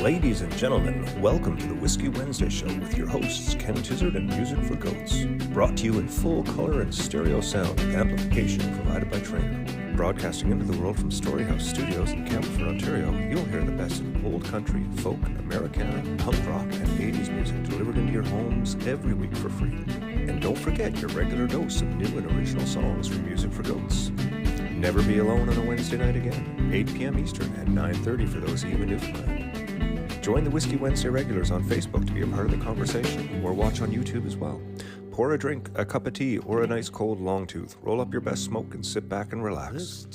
Ladies and gentlemen, welcome to the Whiskey Wednesday Show with your hosts, Ken Tizzard and Music for Goats. Brought to you in full color and stereo sound with amplification provided by Trainer. Broadcasting into the world from Storyhouse Studios in Campbellford, Ontario, you'll hear the best of old country, folk, Americana, punk rock, and 80s music delivered into your homes every week for free. And don't forget your regular dose of new and original songs from Music for Goats. Never be alone on a Wednesday night again, 8 p.m. Eastern and 9:30 for those of you in Newfoundland. Join the Whiskey Wednesday regulars on Facebook to be a part of the conversation, or watch on YouTube as well. Pour a drink, a cup of tea, or a nice cold long tooth. Roll up your best smoke and sit back and relax.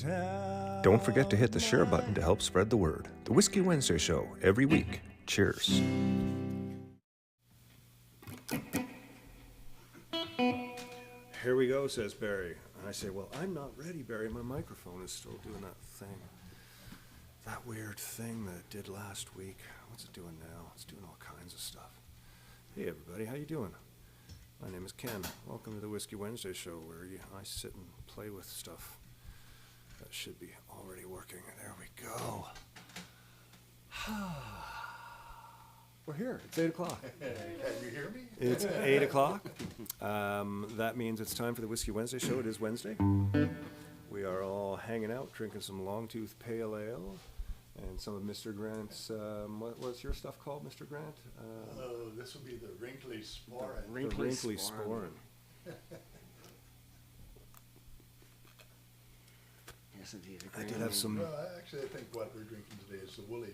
Don't forget to hit the share button to help spread the word. The Whiskey Wednesday Show, every week. Cheers. Here we go, says Barry. And I say, well, I'm not ready, Barry. My microphone is still doing that thing. That weird thing that it did last week. What's it doing now? It's doing all kinds of stuff. Hey, everybody. How you doing? My name is Ken. Welcome to the Whiskey Wednesday Show, where I sit and play with stuff that should be already working. There we go. We're here. It's 8 o'clock. Can you hear me? It's 8 o'clock. That means it's time for the Whiskey Wednesday Show. It is Wednesday. We are all hanging out, drinking some Longtooth Pale Ale and some of Mr. Grant's, what's your stuff called, Mr. Grant? This will be the Wrinkly Sporin. The Wrinkly Sporin. Yes, indeed. I did have some... Well, actually, I think what we're drinking today is the Woolly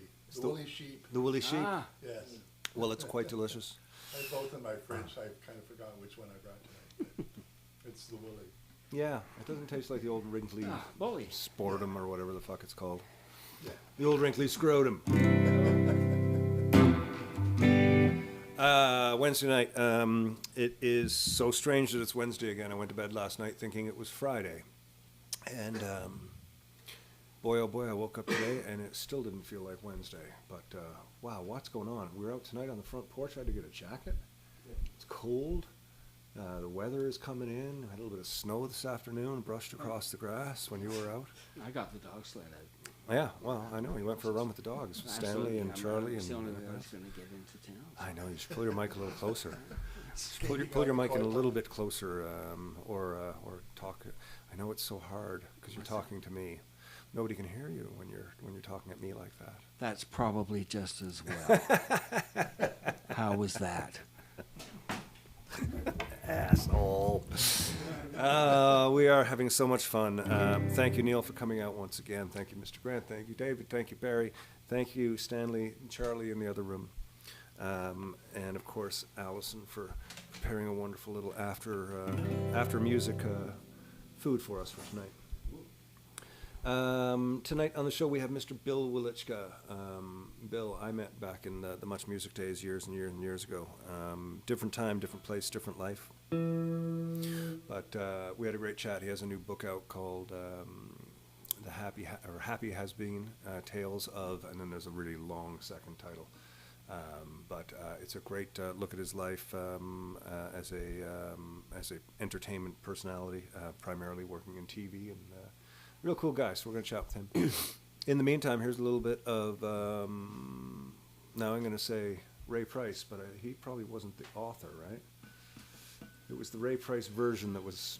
Sheep. The Woolly Sheep? Ah. Yes. Well, it's quite delicious. I have both in my fridge. I've kind of forgotten which one I brought tonight. But it's the Woolly. Yeah, it doesn't taste like the old Wrinkly Bully. Sportum or whatever the fuck it's called. Yeah. The old Wrinkly Scrotum. Wednesday night. It is so strange that it's Wednesday again. I went to bed last night thinking it was Friday. And boy, oh boy, I woke up today and it still didn't feel like Wednesday. But wow, what's going on? We were out tonight on the front porch. I had to get a jacket. It's cold. The weather is coming in. I had a little bit of snow this afternoon, brushed across the grass when you were out. I got the dog sled out. Yeah, well, I know. You went for a run with the dogs. Stanley and Charlie. It's the only way I and was going to get into town. I know. You should pull your mic a little closer. Pull your mic in a little bit closer, or talk. I know it's so hard because you're talking to me. Nobody can hear you when you're talking at me like that. That's probably just as well. How was that? Asshole. We are having so much fun. Thank you, Neil, for coming out once again. Thank you, Mr. Grant. Thank you, David. Thank you, Barry. Thank you, Stanley and Charlie in the other room. And, of course, Allison for preparing a wonderful little after music food for us for tonight. Tonight on the show we have Mr. Bill Wilichka. Bill, I met back in the Much Music days years and years and years ago. Different time, different place, different life. But we had a great chat. He has a new book out called The Happy Has Been Tales of, and then there's a really long second title. But it's a great look at his life as a entertainment personality, primarily working in TV and. Real cool guy, so we're going to chat with him. In the meantime, here's a little bit of, now I'm going to say Ray Price, but he probably wasn't the author, right? It was the Ray Price version that was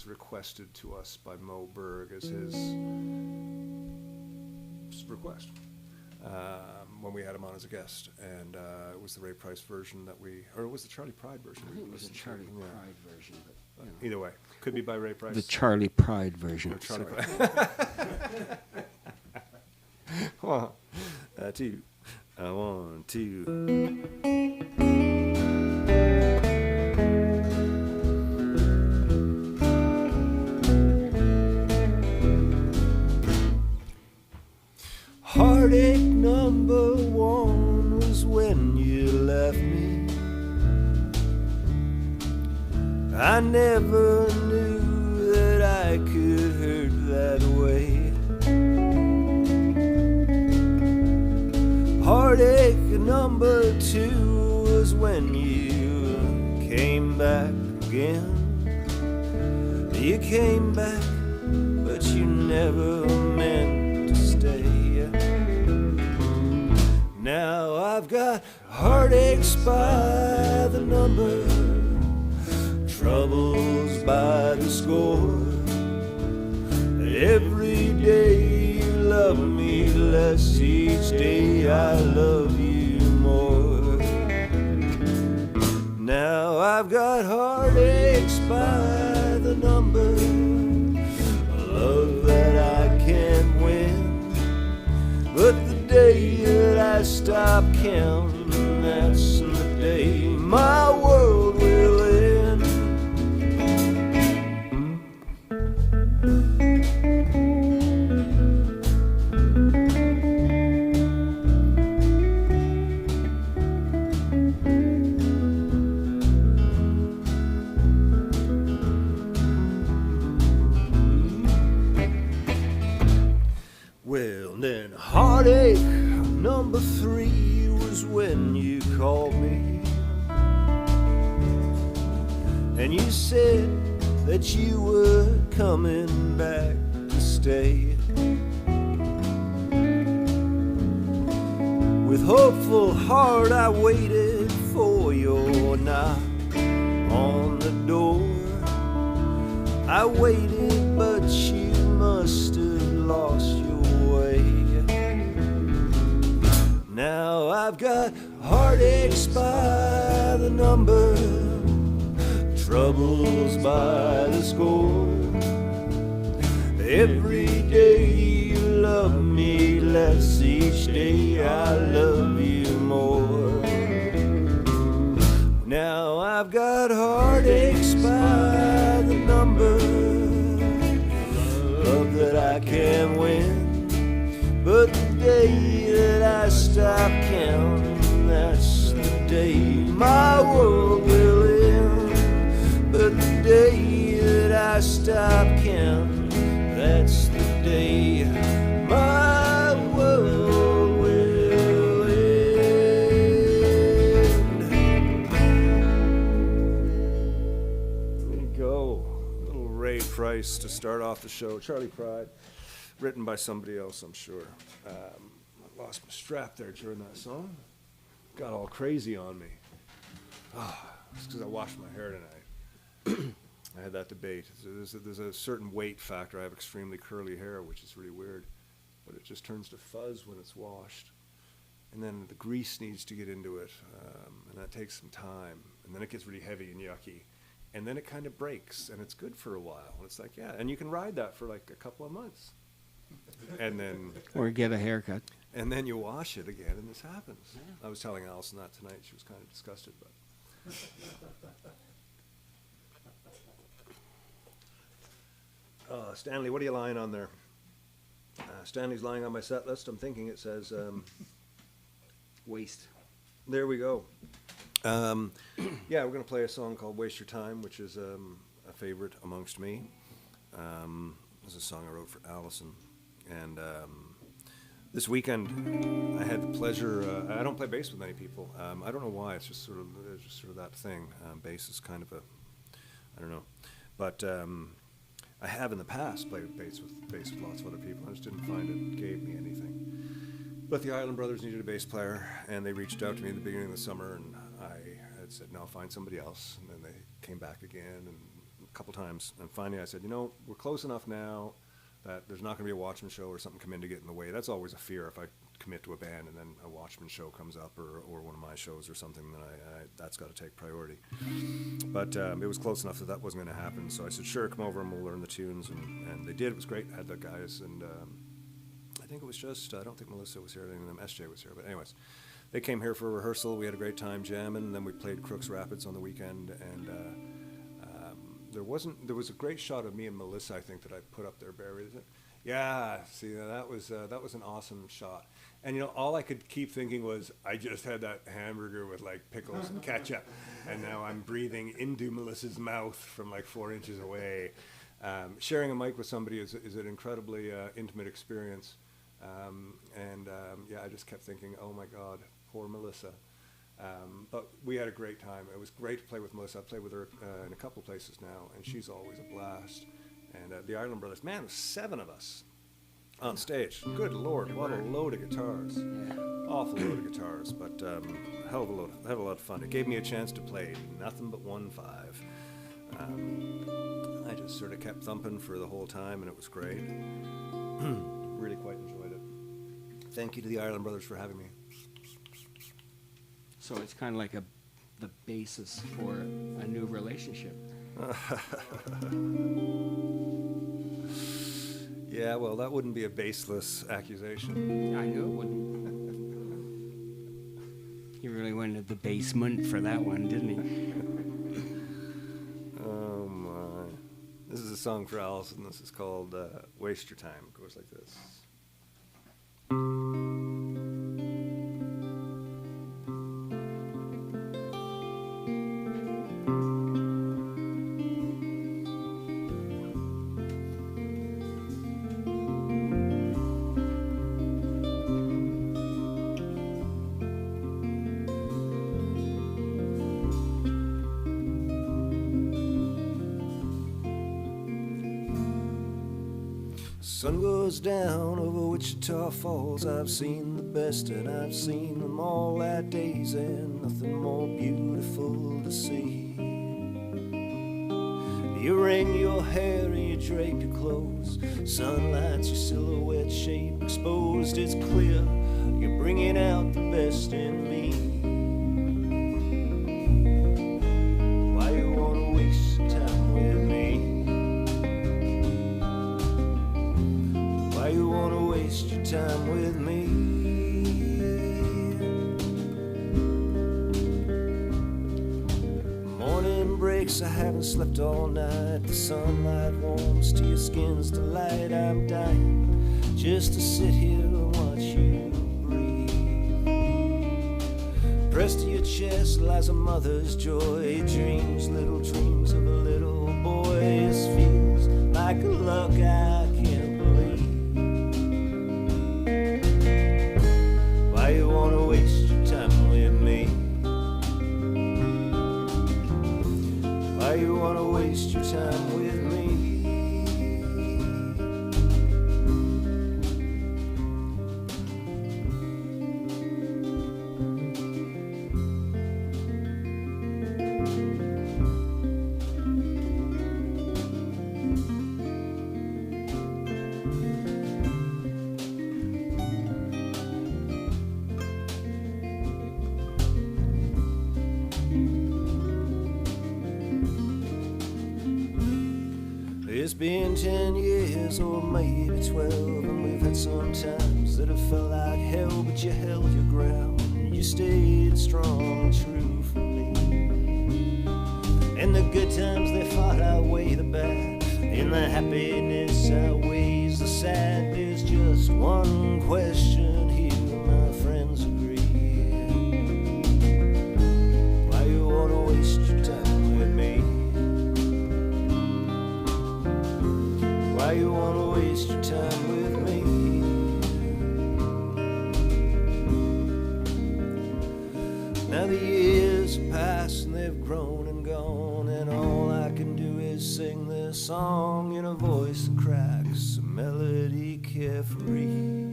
requested to us by Mo Berg as his request when we had him on as a guest. And it was the Ray Price version or it was the Charlie Pride version. I think it was the Charlie Pride version, but you know. Either way, could be by Ray Price. The Charlie Pride version. Or Charlie Pride. 1, 2, 1, 2. Heartache number 1 was when you left me. I never knew that I could hurt that way. Heartache number 2 was when you came back again. You came back, but you never meant to stay. Now I've got heartaches by the number, troubles by the score. Every day you love me less, each day I love you more. Now I've got heartaches by the number, love that I can't win. But the day that I stop counting, that's the day my world will end. Well, then heartache number 3 was when you called me and you said that you were coming back to stay. With hopeful heart I waited for your knock on the door. I waited, but you must have lost your way. Now I've got heartaches by the number, troubles by the score. Every day you love me less, each day I love you more. Now I've got heartaches by the number, love that I can't win. But the day that I stop counting, that's the day my world will end. But the day that I stop counting, that's the day my world will end. There you go. Little Ray Price to start off the show. Charlie Pride. Written by somebody else, I'm sure. I lost my strap there during that song. Got all crazy on me. It's because I washed my hair tonight. I had that debate. There's a certain weight factor. I have extremely curly hair, which is really weird. But it just turns to fuzz when it's washed. And then the grease needs to get into it. And that takes some time. And then it gets really heavy and yucky. And then it kind of breaks. And it's good for a while. And it's like, yeah. And you can ride that for like a couple of months. And then Or get a haircut. and then you wash it again, and this happens. Yeah. I was telling Allison that tonight. She was kind of disgusted, but Stanley, what are you lying on there? Stanley's lying on my set list. I'm thinking it says Waste. there we go. Yeah, we're going to play a song called Waste Your Time, which is a favorite amongst me. This is a song I wrote for Allison. And this weekend, I had the pleasure. I don't play bass with many people. I don't know why. It's just sort of that thing. Bass is kind of I don't know, but I have in the past played bass with lots of other people. I just didn't find it gave me anything. But the Island Brothers needed a bass player, and they reached out to me at the beginning of the summer, and I had said, "No, find somebody else." And then they came back again, and a couple times, and finally I said, we're close enough now that there's not going to be a Watchman show or something come in to get in the way. That's always a fear if I commit to a band and then a Watchman show comes up or one of my shows or something, then that's got to take priority. But it was close enough that wasn't going to happen. So I said, sure, come over and we'll learn the tunes. And they did. It was great. I had the guys. And I think it was just, I don't think Melissa was here. I think SJ was here. But anyways, they came here for a rehearsal. We had a great time jamming. And then we played Crooks Rapids on the weekend. And there was a great shot of me and Melissa, I think, that I put up there, Barry. Is it? Yeah, see, that was an awesome shot. And all I could keep thinking was, I just had that hamburger with like pickles and ketchup, and now I'm breathing into Melissa's mouth from like 4 inches away. Sharing a mic with somebody is an incredibly intimate experience, I just kept thinking, oh my God, poor Melissa. But we had a great time. It was great to play with Melissa. I've played with her in a couple places now, and she's always a blast. And the Island Brothers, man, there's 7 of us. on stage. Good Lord, what a load of guitars. Yeah. Awful load of guitars, but hell of a lot of fun. It gave me a chance to play nothing but 1/5. I just sort of kept thumping for the whole time, and it was great. Really quite enjoyed it. Thank you to the Ireland Brothers for having me. So it's kind of like the basis for a new relationship. Yeah, well, that wouldn't be a baseless accusation. I knew it wouldn't. He really went into the basement for that one, didn't he? Oh, my. This is a song for Allison. This is called Waste Your Time. It goes like this. Sun goes down over Wichita Falls. I've seen the best and I've seen them all at days, and nothing more beautiful to see. You wring your hair and you drape your clothes. Sunlight's your silhouette shape exposed. It's clear you're bringing out the best in me. Why you wanna waste your time with me? Why you wanna waste your time with me? Morning breaks, I haven't slept all night. The sunlight warms to your skin's delight. I'm dying just to sit here and watch you breathe. Pressed to your chest lies a mother's joy. Dreams, little dreams of a little boy. This feels like a luck I can't believe. Why you wanna waste your time with me? Why you wanna waste your time with me? It's been 10 years or maybe 12, and we've had some times that have felt like hell, but you held your ground. You stayed strong and true for me. And the good times, they fought outweigh the bad. In the happiness outweighs the sad. There's just one question here, my friends agree. Why you wanna waste your time with me? Why you wanna waste your time with me? Now the years have passed and they've grown and gone, and all I can do is sing this song in a voice that cracks, a melody carefree.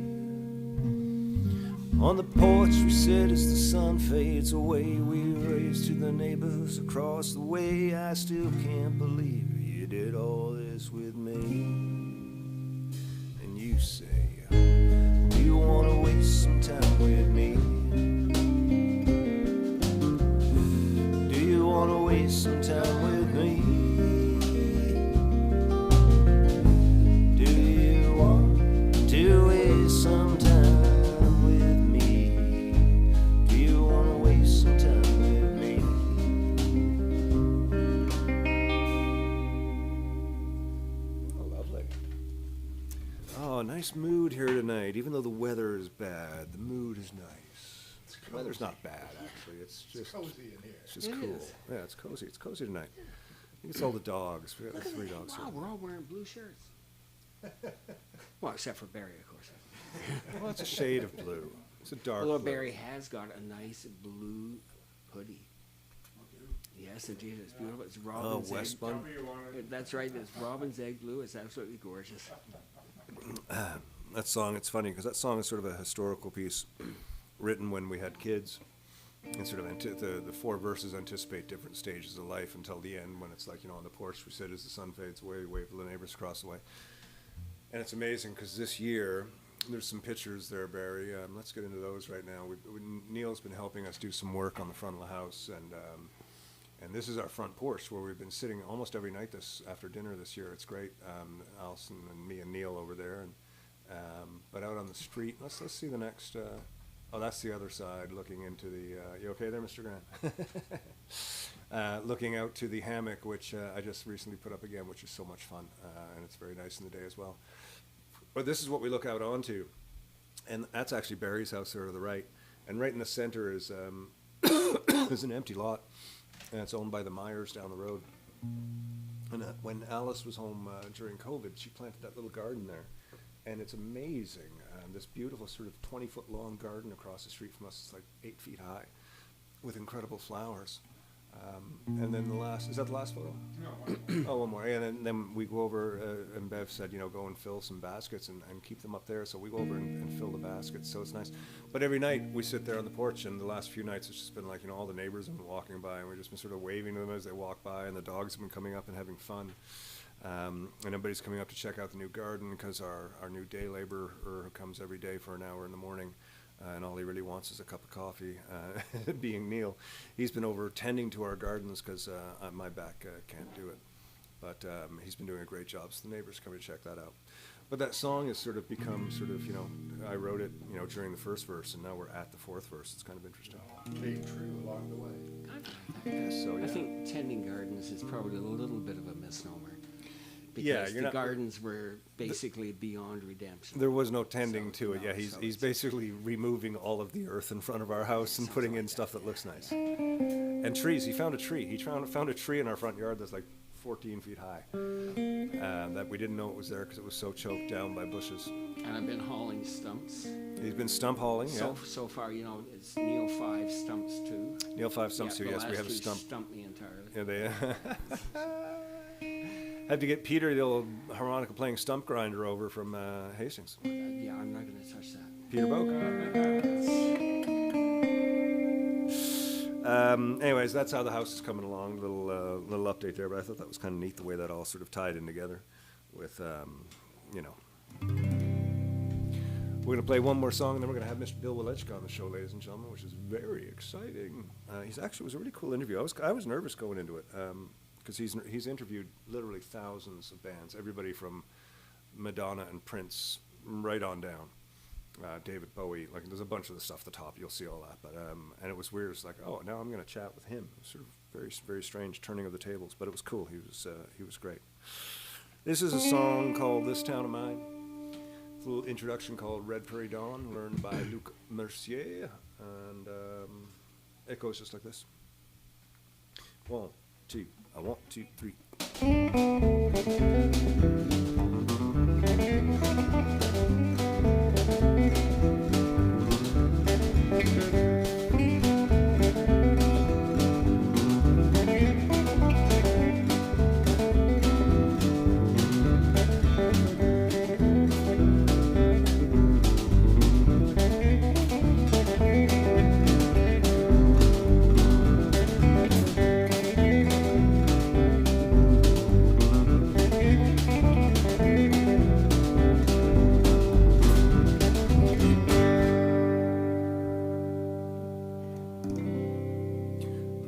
On the porch we sit as the sun fades away. We raise to the neighbors across the way. I still can't believe you did all this with me. And you say, do you wanna waste some time with me? Do you wanna waste some time with me? Do you want to waste some time with me? Do you wanna waste some time with me? Oh, lovely. Oh, nice mood here tonight. Even though the weather is bad, the mood is nice. The weather's not bad, actually. It's just cozy in here. It's just It cool. is. Yeah, it's cozy. It's cozy tonight. I think it's all the dogs. We got Look like at 3 that. dogs Wow, here. we're all wearing blue shirts. Well, except for Barry, of course. Well, it's a shade of blue. It's a dark Although blue. Barry has got a nice blue hoodie. Yes, indeed, it's beautiful. It's Oh, robin's egg. Westbun. That's right. It's robin's egg blue. It's absolutely gorgeous. that song, it's funny because that song is sort of a historical piece written when we had kids. And sort of the four verses anticipate different stages of life until the end when it's like, on the porch we sit as the sun fades away, wave to the neighbors across the way. And it's amazing because this year, there's some pictures there, Barry. Let's get into those right now. Neil's been helping us do some work on the front of the house, and this is our front porch where we've been sitting almost every night after dinner this year. It's great. Allison and me and Neil over there, but out on the street. Let's see the next. Oh, that's the other side, looking into the. You okay there, Mr. Grant? Looking out to the hammock, which I just recently put up again, which is so much fun, and it's very nice in the day as well. But this is what we look out onto, and that's actually Barry's house there to the right, and right in the center is is an empty lot, and it's owned by the Myers down the road. And when Alice was home during COVID, she planted that little garden there, and it's amazing. This beautiful sort of 20-foot long garden across the street from us. It's like 8 feet high, with incredible flowers. And then is that the last photo? No. Oh, one more. And then we go over, and Bev said, go and fill some baskets and keep them up there. So we go over and fill the baskets. So it's nice. But every night we sit there on the porch, and the last few nights it's just been like, all the neighbors have been walking by, and we've just been sort of waving to them as they walk by, and the dogs have been coming up and having fun. And everybody's coming up to check out the new garden because our new day laborer who comes every day for an hour in the morning, and all he really wants is a cup of coffee, being Neil. He's been over tending to our gardens because my back can't do it. But he's been doing a great job, so the neighbors come to check that out. But that song has sort of become I wrote it, during the first verse, and now we're at the fourth verse. It's kind of interesting. Being true along the way. I think tending gardens is probably a little bit of a misnomer. Yeah, Because the gardens were basically beyond redemption. There was no tending to it. Yeah, he's basically removing all of the earth in front of our house and putting in stuff that looks nice. And trees. He found a tree. He found a tree in our front yard that's like 14 feet high. That we didn't know it was there because it was so choked down by bushes. And I've been hauling stumps. He's been stump hauling, yeah. So far, it's Neil 5 stumps too. Neil 5 stumps too, yes. We have a stump. Stumped me entirely. Yeah, they had to get Peter, the old harmonica playing stump grinder, over from Hastings. Yeah, I'm not going to touch that. Peter Boak. Anyways, that's how the house is coming along. Little update there, but I thought that was kind of neat the way that all sort of tied in together. With we're going to play one more song, and then we're going to have Mr. Bill Walechka on the show, ladies and gentlemen, which is very exciting. It was a really cool interview. I was nervous going into it. Because he's interviewed literally thousands of bands, everybody from Madonna and Prince right on down, David Bowie. Like, there's a bunch of the stuff at the top. You'll see all that. But and it was weird. It's like, oh, now I'm going to chat with him. It was sort of very, very strange turning of the tables, but it was cool. He was great. This is a song called "This Town of Mine." It's a little introduction called "Red Prairie Dawn," learned by Luc Mercier, and it goes just like this. 1, 2. 1, 2, 3.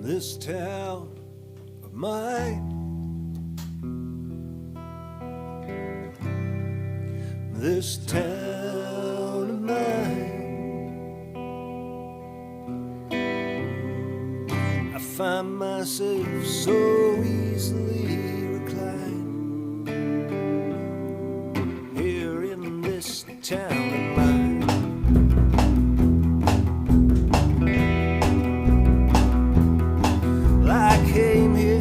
This town of mine, this town of mine, I find myself so easily reclined here in this town of mine. I came here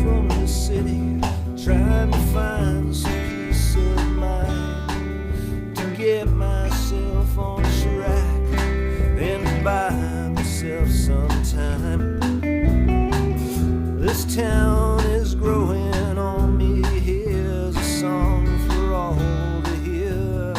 from the city, trying to find some peace of mind, to get myself on track, then to buy myself some time. This town is growing on me. Here's a song for all to hear.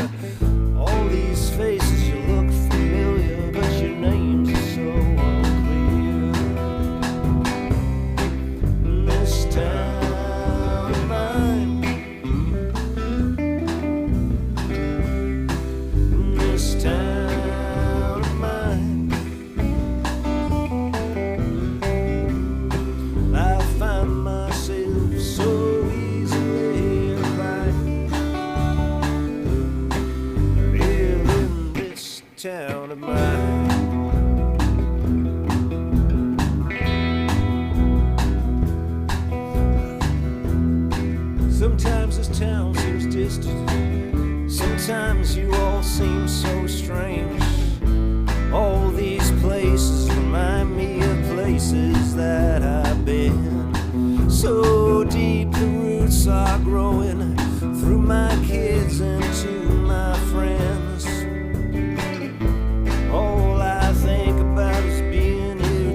wasted. Sometimes you all seem so strange. All these places remind me of places that I've been. So deep the roots are growing through my kids and to my friends. All I think about is being here.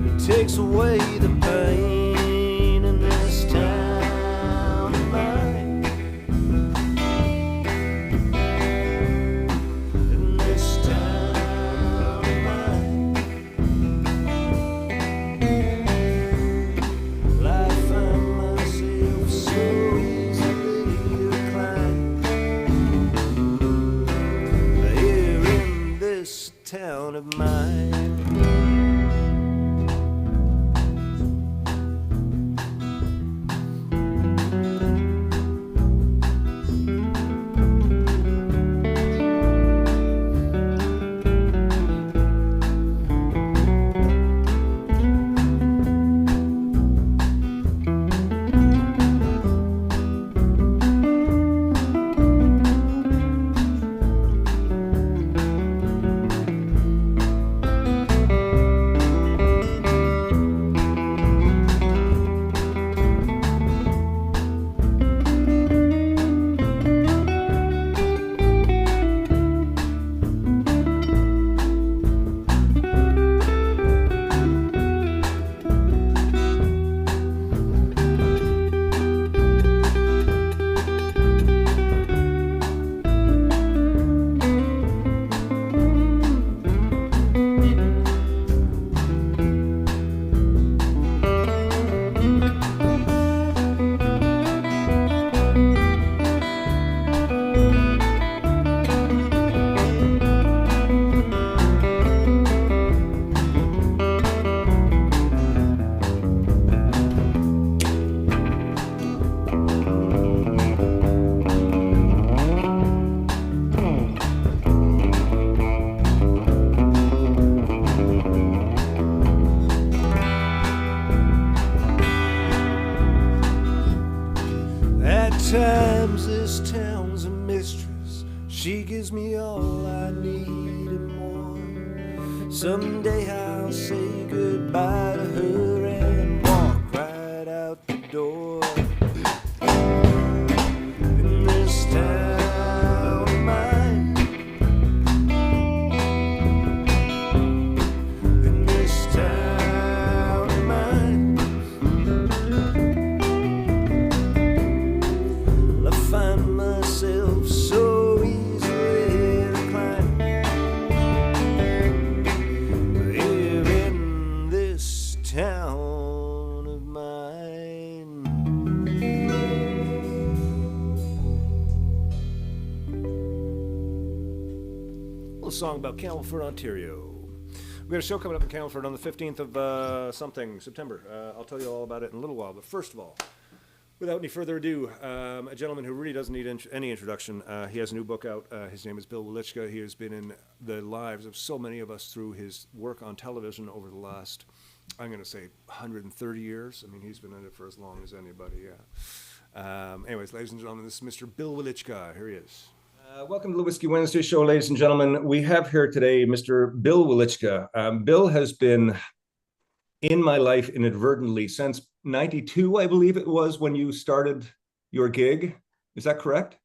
It takes away the pain in this town of mine. In this town of mine. I find myself so easily reclined here in this town of mine. Times this town's a mistress. She gives me all I need and more. Someday I'll say goodbye to her and walk right out the door. In this town of mine. In this town of mine. I find myself so easily reclined here in this town of mine. A little song about Campbellford, Ontario. We got a show coming up in Campbellford on the 15th of September. I'll tell you all about it in a little while, but first of all, without any further ado, a gentleman who really doesn't need any introduction. He has a new book out. His name is Bill Wilichka. He has been in the lives of so many of us through his work on television over the last, I'm going to say, 130 years. I mean, he's been in it for as long as anybody, yeah. Anyways, ladies and gentlemen, this is Mr. Bill Wilichka. Here he is. Welcome to the Whiskey Wednesday show, ladies and gentlemen. We have here today Mr. Bill Wilichka. Bill has been in my life inadvertently since 92, I believe it was, when you started your gig. Is that correct?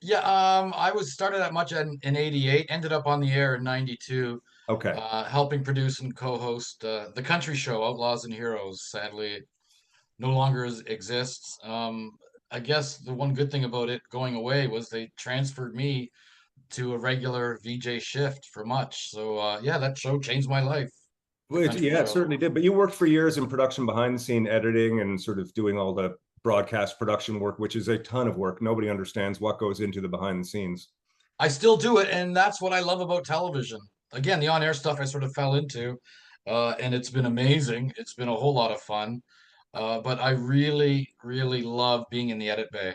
Yeah, I was started at much in 88, ended up on the air in 92, Okay. helping produce and co-host the country show Outlaws and Heroes. Sadly, it no longer exists. I guess the one good thing about it going away was they transferred me to a regular VJ shift for much. So yeah, that show changed my life. Well, yeah, it certainly did. But you worked for years in production, behind the scene editing, and sort of doing all the broadcast production work, which is a ton of work. Nobody understands what goes into the behind the scenes. I still do it, and that's what I love about television. Again, the on-air stuff I sort of fell into, and it's been amazing. It's been a whole lot of fun. But I really, really love being in the edit bay.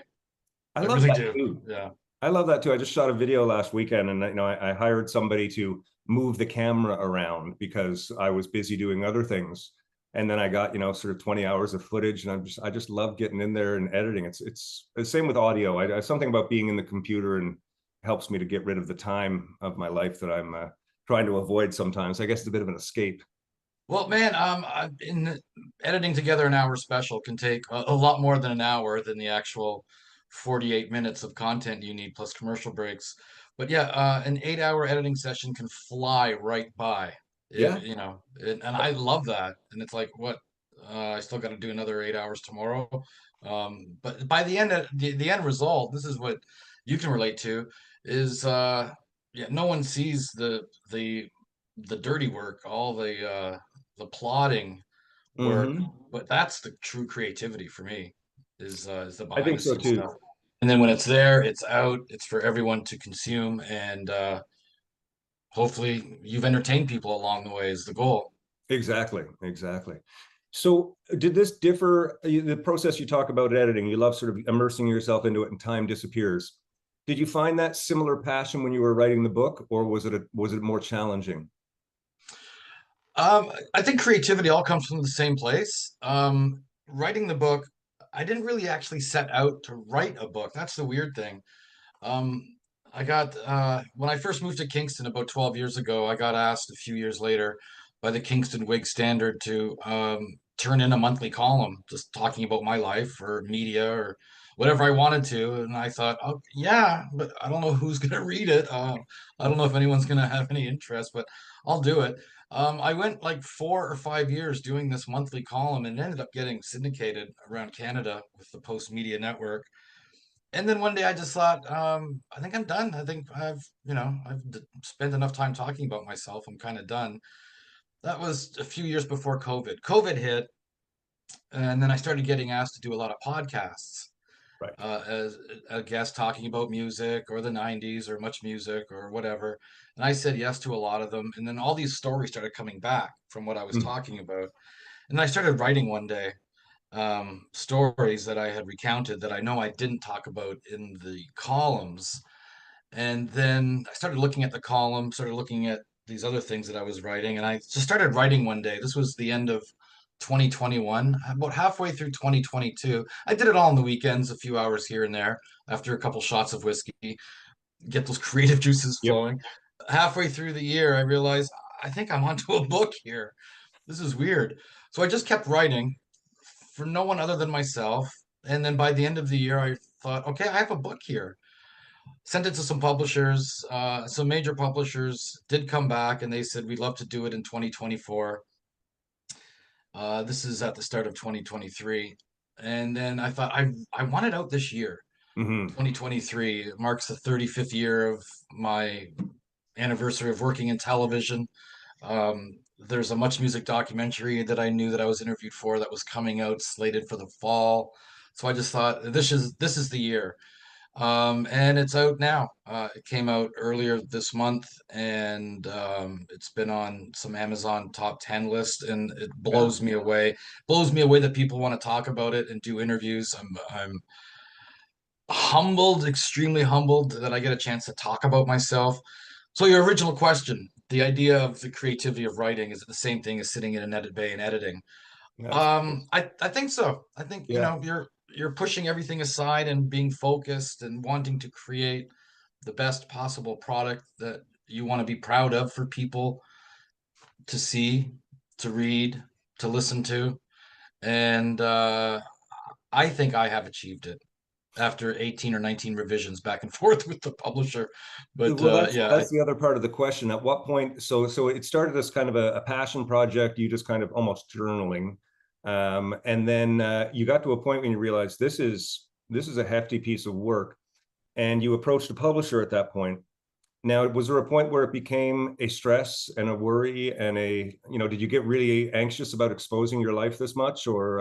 I I love really that do. too. Yeah. I love that too. I just shot a video last weekend, and I hired somebody to move the camera around because I was busy doing other things. and then I got, sort of 20 hours of footage, and I just love getting in there and editing. It's the same with audio. Something about being in the computer and helps me to get rid of the time of my life that I'm trying to avoid sometimes. I guess it's a bit of an escape. Well, man, in editing together an hour special can take a lot more than an hour than the actual 48 minutes of content you need plus commercial breaks. But yeah, an 8 hour editing session can fly right by. Yeah. And I love that. And it's like, what? I still got to do another 8 hours tomorrow. But by the end of the end result, this is what you can relate to, is yeah, no one sees the dirty work, all the plotting work, Hmm. but that's the true creativity for me, is the I behind think the so scenes too. stuff. And then when it's there, it's out, it's for everyone to consume, and hopefully you've entertained people along the way is the goal. Exactly, exactly. So did this differ, the process you talk about editing, you love sort of immersing yourself into it and time disappears. Did you find that similar passion when you were writing the book, or was it more challenging? I think creativity all comes from the same place. Writing the book, I didn't really actually set out to write a book. That's the weird thing. Um, I got when I first moved to Kingston about 12 years ago, I got asked a few years later by the Kingston Whig Standard to turn in a monthly column just talking about my life or media or whatever I wanted to. And I thought, oh yeah, but I don't know who's gonna read it. I don't know if anyone's gonna have any interest, but I'll do it. I went like 4 or 5 years doing this monthly column and ended up getting syndicated around Canada with the Post Media Network. And then one day I just thought, I think I'm done. I think I've spent enough time talking about myself. I'm kind of done. That was a few years before COVID. COVID hit, and then I started getting asked to do a lot of podcasts Right. as a guest talking about music or the 90s or much music or whatever. And I said yes to a lot of them. And then all these stories started coming back from what I was Mm. talking about. And I started writing one day stories that I had recounted that I know I didn't talk about in the columns. And then I started looking at the column, started looking at these other things that I was writing, and I just started writing one day. This was the end of 2021, about halfway through 2022. I did it all on the weekends, a few hours here and there after a couple shots of whiskey, get those creative juices Yep. flowing. Halfway through the year, I realized I think I'm onto a book here. This is weird. So I just kept writing for no one other than myself. And then by the end of the year, I thought, okay, I have a book here. Sent it to some publishers. Some major publishers did come back and they said, we'd love to do it in 2024. This is at the start of 2023. And then I thought, I want it out this year. Hmm. 2023 it marks the 35th year of my anniversary of working in television. There's a Much Music documentary that I knew that I was interviewed for that was coming out slated for the fall. So I just thought this is the year. And it's out now. It came out earlier this month, and it's been on some Amazon top 10 list, and it Yeah. blows me away. Blows me away that people want to talk about it and do interviews. I'm humbled, extremely humbled that I get a chance to talk about myself. So your original question, the idea of the creativity of writing, is it the same thing as sitting in an edit bay and editing? That's I think so. I think, yeah. you're pushing everything aside and being focused and wanting to create the best possible product that you want to be proud of for people to see, to read, to listen to. And I think I have achieved it after 18 or 19 revisions back and forth with the publisher. But Well, yeah, that's the other part of the question. At what point? So it started as kind of a passion project. You just kind of almost journaling, and then you got to a point when you realized this is a hefty piece of work, and you approached a publisher at that point. Now, was there a point where it became a stress and a worry and did you get really anxious about exposing your life this much, or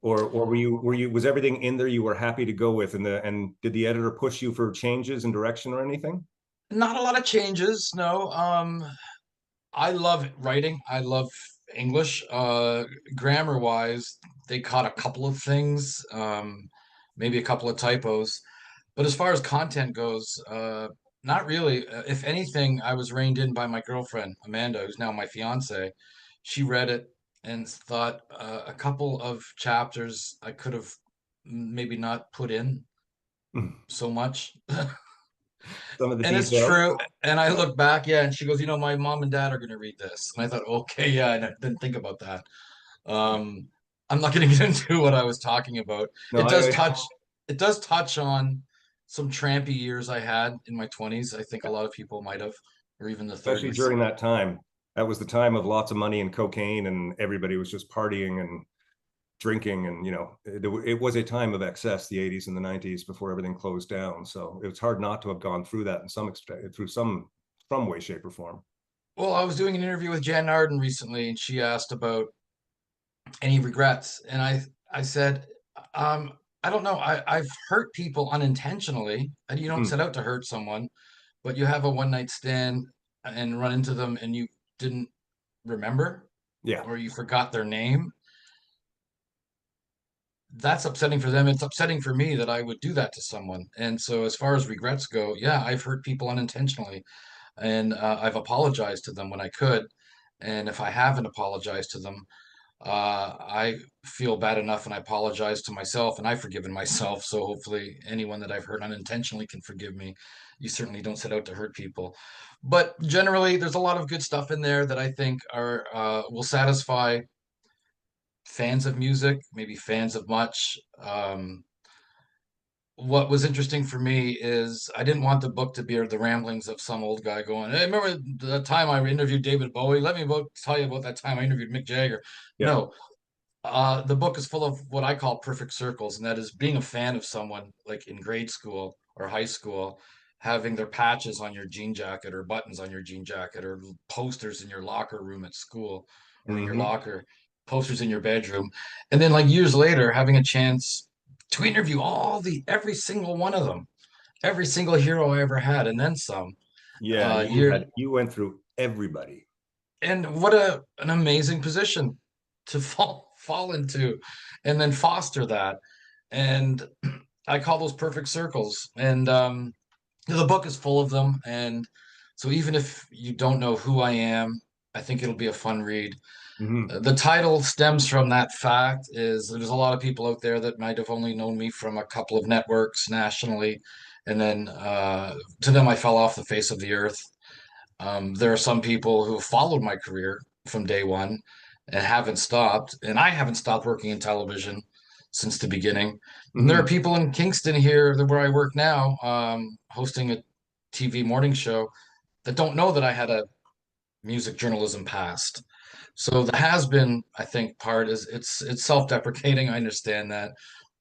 was everything in there you were happy to go with, and did the editor push you for changes in direction or anything? not a lot of changes. No. I love writing. I love English. Grammar wise, they caught a couple of things, maybe a couple of typos. But as far as content goes, not really. If anything, I was reined in by my girlfriend, Amanda, who's now my fiance. She read it and thought a couple of chapters I could have maybe not put in so much. Some of the And it's details. true. And I look back, yeah, and she goes, my mom and dad are going to read this. And I thought, okay, yeah, I didn't think about that. Um, I'm not going to get into what I was talking about. No, It does touch, it does touch on some trampy years I had in my 20s. I think a lot of people might have, or even the especially 30s. during that time. That was the time of lots of money and cocaine, and everybody was just partying and drinking, and it was a time of excess, the 80s and the 90s, before everything closed down. So it was hard not to have gone through that in some extent, through some way, shape, or form. Well, I was doing an interview with Jan Arden recently, and she asked about any regrets, and I said, um, I don't know. I've hurt people unintentionally, and you don't Mm. set out to hurt someone, but you have a one night stand and run into them, and you didn't remember, Yeah. or you forgot their name. That's upsetting for them. It's upsetting for me that I would do that to someone. And so, as far as regrets go, yeah, I've hurt people unintentionally, and I've apologized to them when I could. And if I haven't apologized to them, I feel bad enough, and I apologize to myself, and I've forgiven myself. So hopefully, anyone that I've hurt unintentionally can forgive me. You certainly don't set out to hurt people, but generally, there's a lot of good stuff in there that I think are will satisfy fans of music, maybe fans of much. What was interesting for me is I didn't want the book to be the ramblings of some old guy going, "Hey, remember the time I interviewed David Bowie? Let me tell you about that time I interviewed Mick Jagger." Yeah. No, the book is full of what I call perfect circles, and that is being a fan of someone like in grade school or high school, having their patches on your jean jacket or buttons on your jean jacket or posters in your locker room at school or in your Mm-hmm. locker, posters in your bedroom. And then like years later, having a chance to interview every single one of them, every single hero I ever had, and then some. Yeah, Year you went through everybody. And what an amazing position to fall into, and then foster that. And I call those perfect circles. And the book is full of them. And so even if you don't know who I am, I think it'll be a fun read. Mm-hmm. The title stems from that fact is there's a lot of people out there that might have only known me from a couple of networks nationally, and then to them I fell off the face of the earth. There are some people who have followed my career from day one and haven't stopped, and I haven't stopped working in television since the beginning. And there are Mm-hmm. people in Kingston here, where I work now, hosting a TV morning show, that don't know that I had a music journalism past. So the has been, I think, part is it's self-deprecating. I understand that,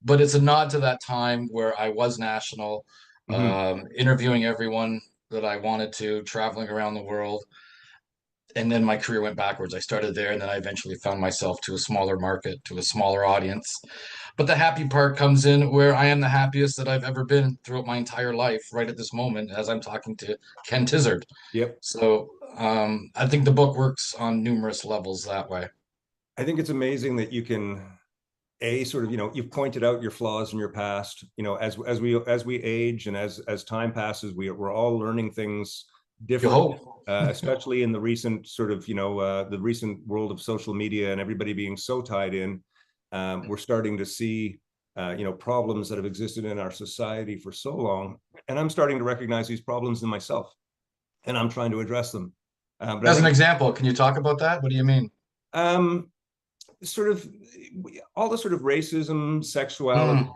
but it's a nod to that time where I was national, Mm-hmm. interviewing everyone that I wanted to, traveling around the world. And then my career went backwards. I started there, and then I eventually found myself to a smaller market, to a smaller audience. But the happy part comes in where I am the happiest that I've ever been throughout my entire life, right at this moment, as I'm talking to Ken Tizzard. Yep. So I think the book works on numerous levels that way. I think it's amazing that you can sort of, you've pointed out your flaws in your past. As we age and as time passes, we're all learning things You different, hope. especially in the recent sort of, the recent world of social media and everybody being so tied in. We're starting to see problems that have existed in our society for so long, and I'm starting to recognize these problems in myself, and I'm trying to address them. But I As an think example, can you talk about that? What do you mean? um, sort of all the sort of racism, sexuality,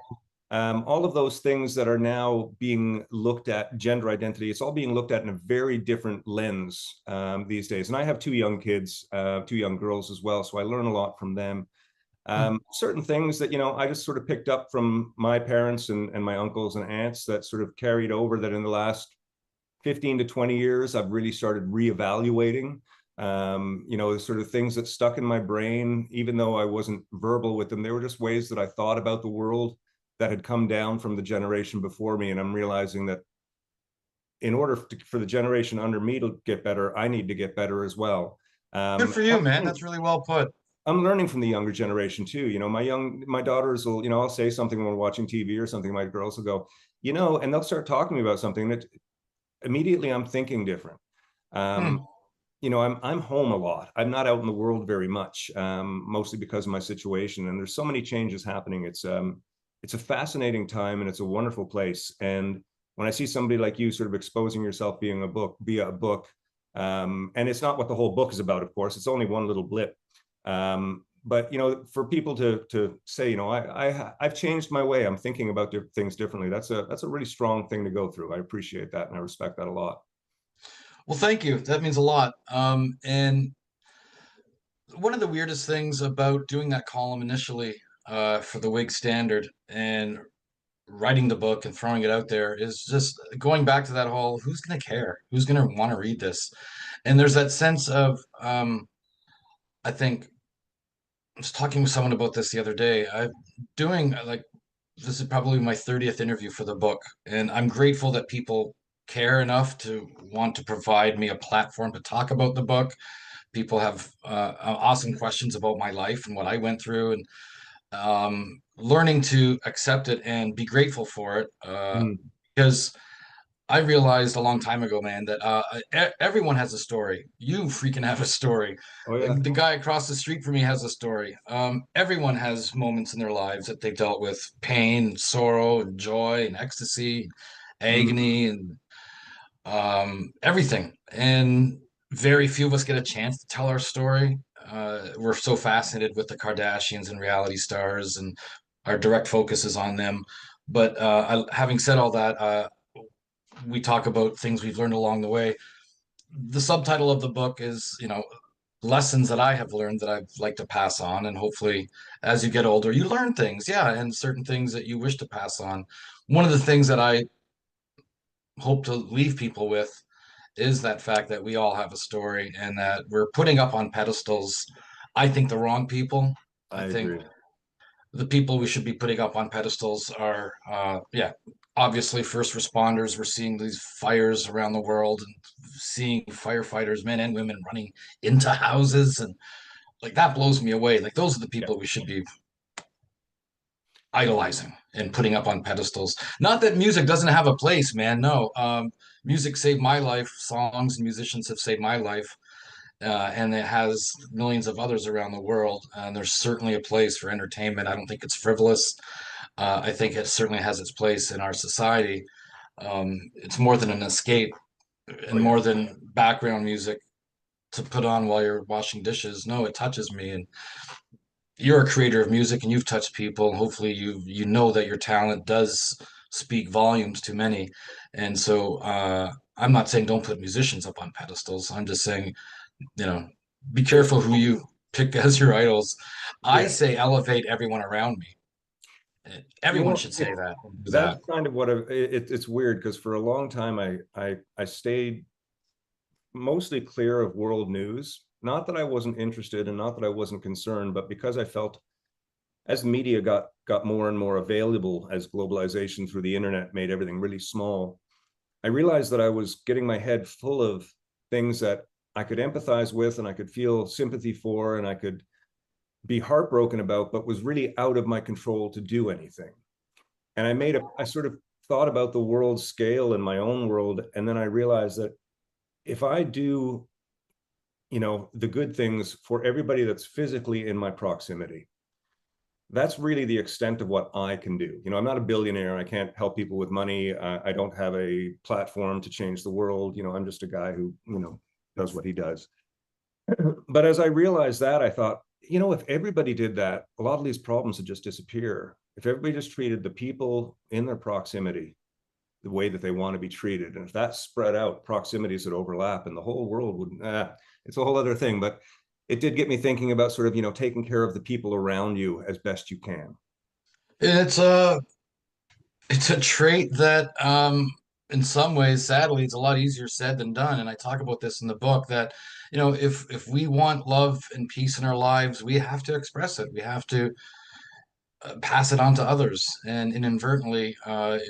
Mm, all of those things that are now being looked at, gender identity, it's all being looked at in a very different lens these days. And I have two young kids, two young girls as well, so I learn a lot from them. mm. Certain things that, I just sort of picked up from my parents and my uncles and aunts that sort of carried over, that in the last 15 to 20 years, I've really started reevaluating. The sort of things that stuck in my brain, even though I wasn't verbal with them, they were just ways that I thought about the world that had come down from the generation before me. And I'm realizing that in order for the generation under me to get better, I need to get better as well. Good for you, man. That's really well put. I'm learning from the younger generation too. My daughters will, I'll say something when we're watching TV or something, my girls will go, and they'll start talking to me about something that immediately I'm thinking different. Hmm. I'm home a lot. I'm not out in the world very much, mostly because of my situation. And there's so many changes happening. It's a fascinating time and it's a wonderful place. And when I see somebody like you sort of exposing yourself being a book, via a book, and it's not what the whole book is about, of course. It's only one little blip. But for people to say, I've changed my way. I'm thinking about things differently. That's a really strong thing to go through. I appreciate that and I respect that a lot. Well, thank you. That means a lot. And one of the weirdest things about doing that column initially for the Whig Standard and writing the book and throwing it out there is just going back to that whole who's going to care? Who's going to want to read this? And there's that sense of, I think, I was talking with someone about this the other day. I'm doing like, this is probably my 30th interview for the book. And I'm grateful that people care enough to want to provide me a platform to talk about the book. People have awesome questions about my life and what I went through, and learning to accept it and be grateful for it. Because I realized a long time ago, man, that everyone has a story. You freaking have a story. Oh yeah. The guy across the street from me has a story. Everyone has moments in their lives that they've dealt with pain, sorrow, and joy, and ecstasy, agony, and everything. And very few of us get a chance to tell our story. We're so fascinated with the Kardashians and reality stars, and our direct focus is on them. But having said all that, we talk about things we've learned along the way. The subtitle of the book is, lessons that I have learned that I'd like to pass on. And hopefully, as you get older, you learn things, yeah, and certain things that you wish to pass on. One of the things that I hope to leave people with is that fact that we all have a story and that we're putting up on pedestals, I think, the wrong people. I I think agree. the people we should be putting up on pedestals are, yeah, obviously first responders. We're seeing these fires around the world and seeing firefighters, men and women, running into houses. And like that blows me away. Like those are the Yeah. people we should be idolizing and putting up on pedestals. Not that music doesn't have a place, man. No, music saved my life. Songs and musicians have saved my life. And it has millions of others around the world. And there's certainly a place for entertainment. I don't think it's frivolous. I think it certainly has its place in our society. It's more than an escape Oh and yeah. more than background music to put on while you're washing dishes. No, it touches me. And you're a creator of music and you've touched people. Hopefully you know that your talent does speak volumes to many. And so I'm not saying don't put musicians up on pedestals. I'm just saying, be careful who you pick as your idols. I Yeah. say elevate everyone around me. Everyone should say It's that. that's kind of what it's weird because for a long time I stayed mostly clear of world news. Not that I wasn't interested and not that I wasn't concerned, but because I felt as the media got more and more available, as globalization through the internet made everything really small, I realized that I was getting my head full of things that I could empathize with and I could feel sympathy for and I could be heartbroken about, but was really out of my control to do anything. And I sort of thought about the world scale in my own world. And then I realized that if I do, the good things for everybody that's physically in my proximity, that's really the extent of what I can do. I'm not a billionaire. I can't help people with money. I don't have a platform to change the world. I'm just a guy who, does what he does. But as I realized that, I thought, if everybody did that, a lot of these problems would just disappear. If everybody just treated the people in their proximity the way that they want to be treated, and if that spread out, proximities would overlap and the whole world would, it's a whole other thing. But it did get me thinking about sort of, taking care of the people around you as best you can. It's a trait that in some ways, sadly, it's a lot easier said than done. And I talk about this in the book that, if we want love and peace in our lives, we have to express it. We have to pass it on to others. And inadvertently,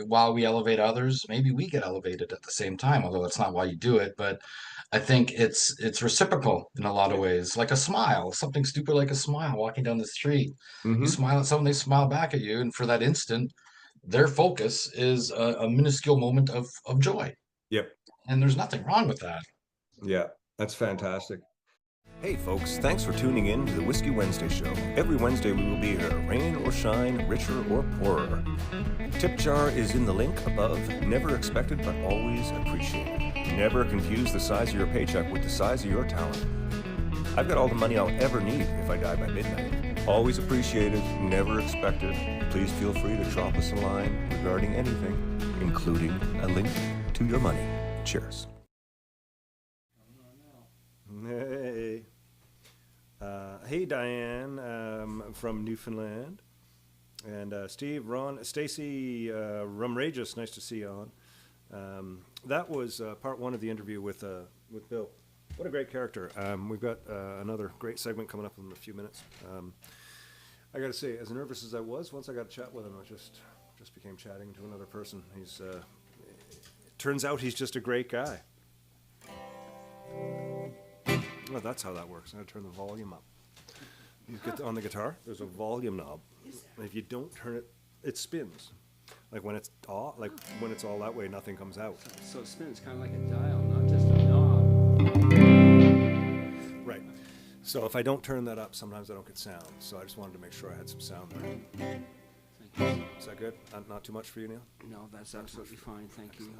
while we elevate others, maybe we get elevated at the same time, although that's not why you do it. But I think it's reciprocal in a lot of ways, like a smile, something stupid like a smile walking down the street. You Mm-hmm. smile at someone, they smile back at you. And for that instant, their focus is a minuscule moment of joy. Yep. And there's nothing wrong with that. Yeah. That's fantastic. Hey folks, thanks for tuning in to the Whiskey Wednesday show. Every Wednesday we will be here, rain or shine, richer or poorer. Tip jar is in the link above. Never expected but always appreciated. Never confuse the size of your paycheck with the size of your talent. I've got all the money I'll ever need if I die by midnight. Always appreciated, never expected. Please feel free to drop us a line regarding anything, including a link to your money. Cheers. Hey. Hey, Diane from Newfoundland. And Steve, Ron, Stacy, Rumrageous, nice to see you on. That was part one of the interview with Bill. What a great character. We've got another great segment coming up in a few minutes. I got to say, as nervous as I was, once I got to chat with him, I just became chatting to another person. He's turns out he's just a great guy. Well, that's how that works. I'm going to turn the volume up. You get on the guitar, there's a volume knob. And if you don't turn it, it spins. Like when it's all that way, nothing comes out. So it spins kind of like a dial, not just a knob. Right. So if I don't turn that up, sometimes I don't get sound. So I just wanted to make sure I had some sound there. Thank you. Is that good? Not too much for you, Neil? No, that's absolutely fine. Thank you.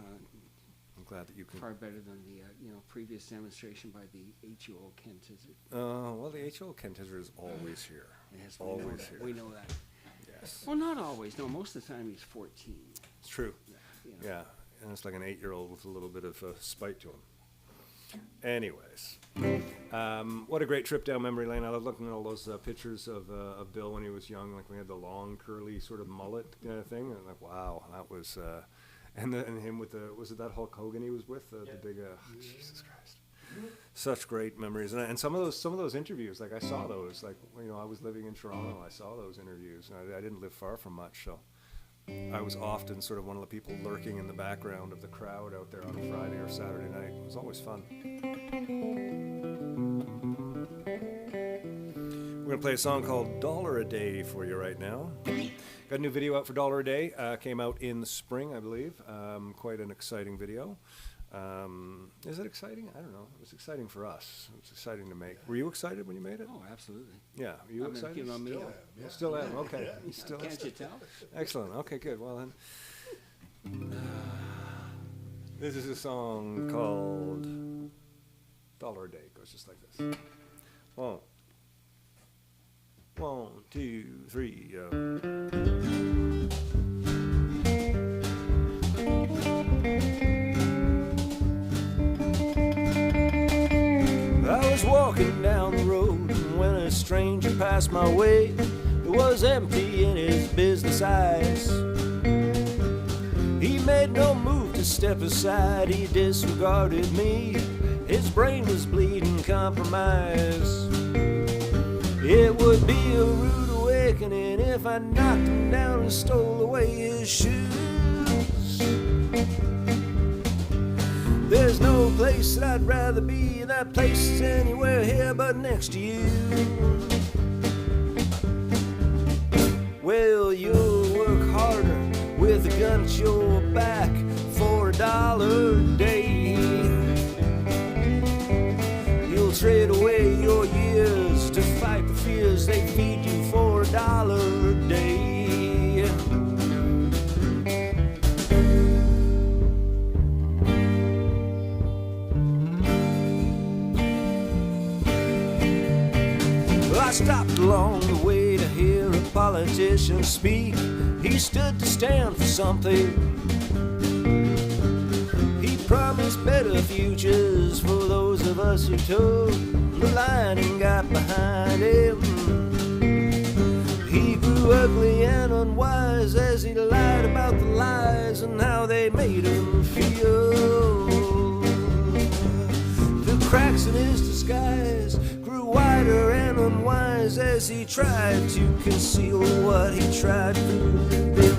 I'm glad that you can. Far better than the previous demonstration by the HUO Ken Tizzard. Well, the HUO Ken Tizzard is always here. Yes, Always here. We know that. Yes. Well, not always. No, most of the time he's 14. It's true. Yeah. Yeah, and it's like an 8-year-old with a little bit of spite to him. Anyways, what a great trip down memory lane. I love looking at all those pictures of Bill when he was young. Like we had the long, curly sort of mullet kind of thing. And I'm like, wow, that was. And him with was it that Hulk Hogan he was with? The big. Jesus Christ. Such great memories, and some of those interviews. Like I saw those. Like I was living in Toronto. I saw those interviews. And I didn't live far from much, so. I was often sort of one of the people lurking in the background of the crowd out there on a Friday or Saturday night. It was always fun. We're going to play a song called Dollar a Day for you right now. Got a new video out for Dollar a Day. Came out in the spring, I believe. Quite an exciting video. Is it exciting? I don't know. It was exciting for us. It was exciting to make. Were you excited when you made it? Oh, absolutely. Yeah. Were you excited? You know me. Still am. Okay. You still Can't you tell? Excellent. Okay, good. Well then, this is a song called "Dollar a Day." It goes just like this. 1, 2, 3. I was walking down the road when a stranger passed my way. It was empty in his business eyes. He made no move to step aside. He disregarded me. His brain was bleeding compromise. It would be a rude awakening if I knocked him down and stole away his shoes. There's no place that I'd rather be. That place is anywhere here but next to you. Well, you'll work harder with a gun at your back for $1 a day. You'll trade away your years to fight the fears they feed you for $1 a day. I stopped along the way to hear a politician speak. He stood to stand for something. He promised better futures for those of us who took the line and got behind him. He grew ugly and unwise as he lied about the lies and how they made him feel. The cracks in his disguise grew wider and unwise as he tried to conceal what he tried to do.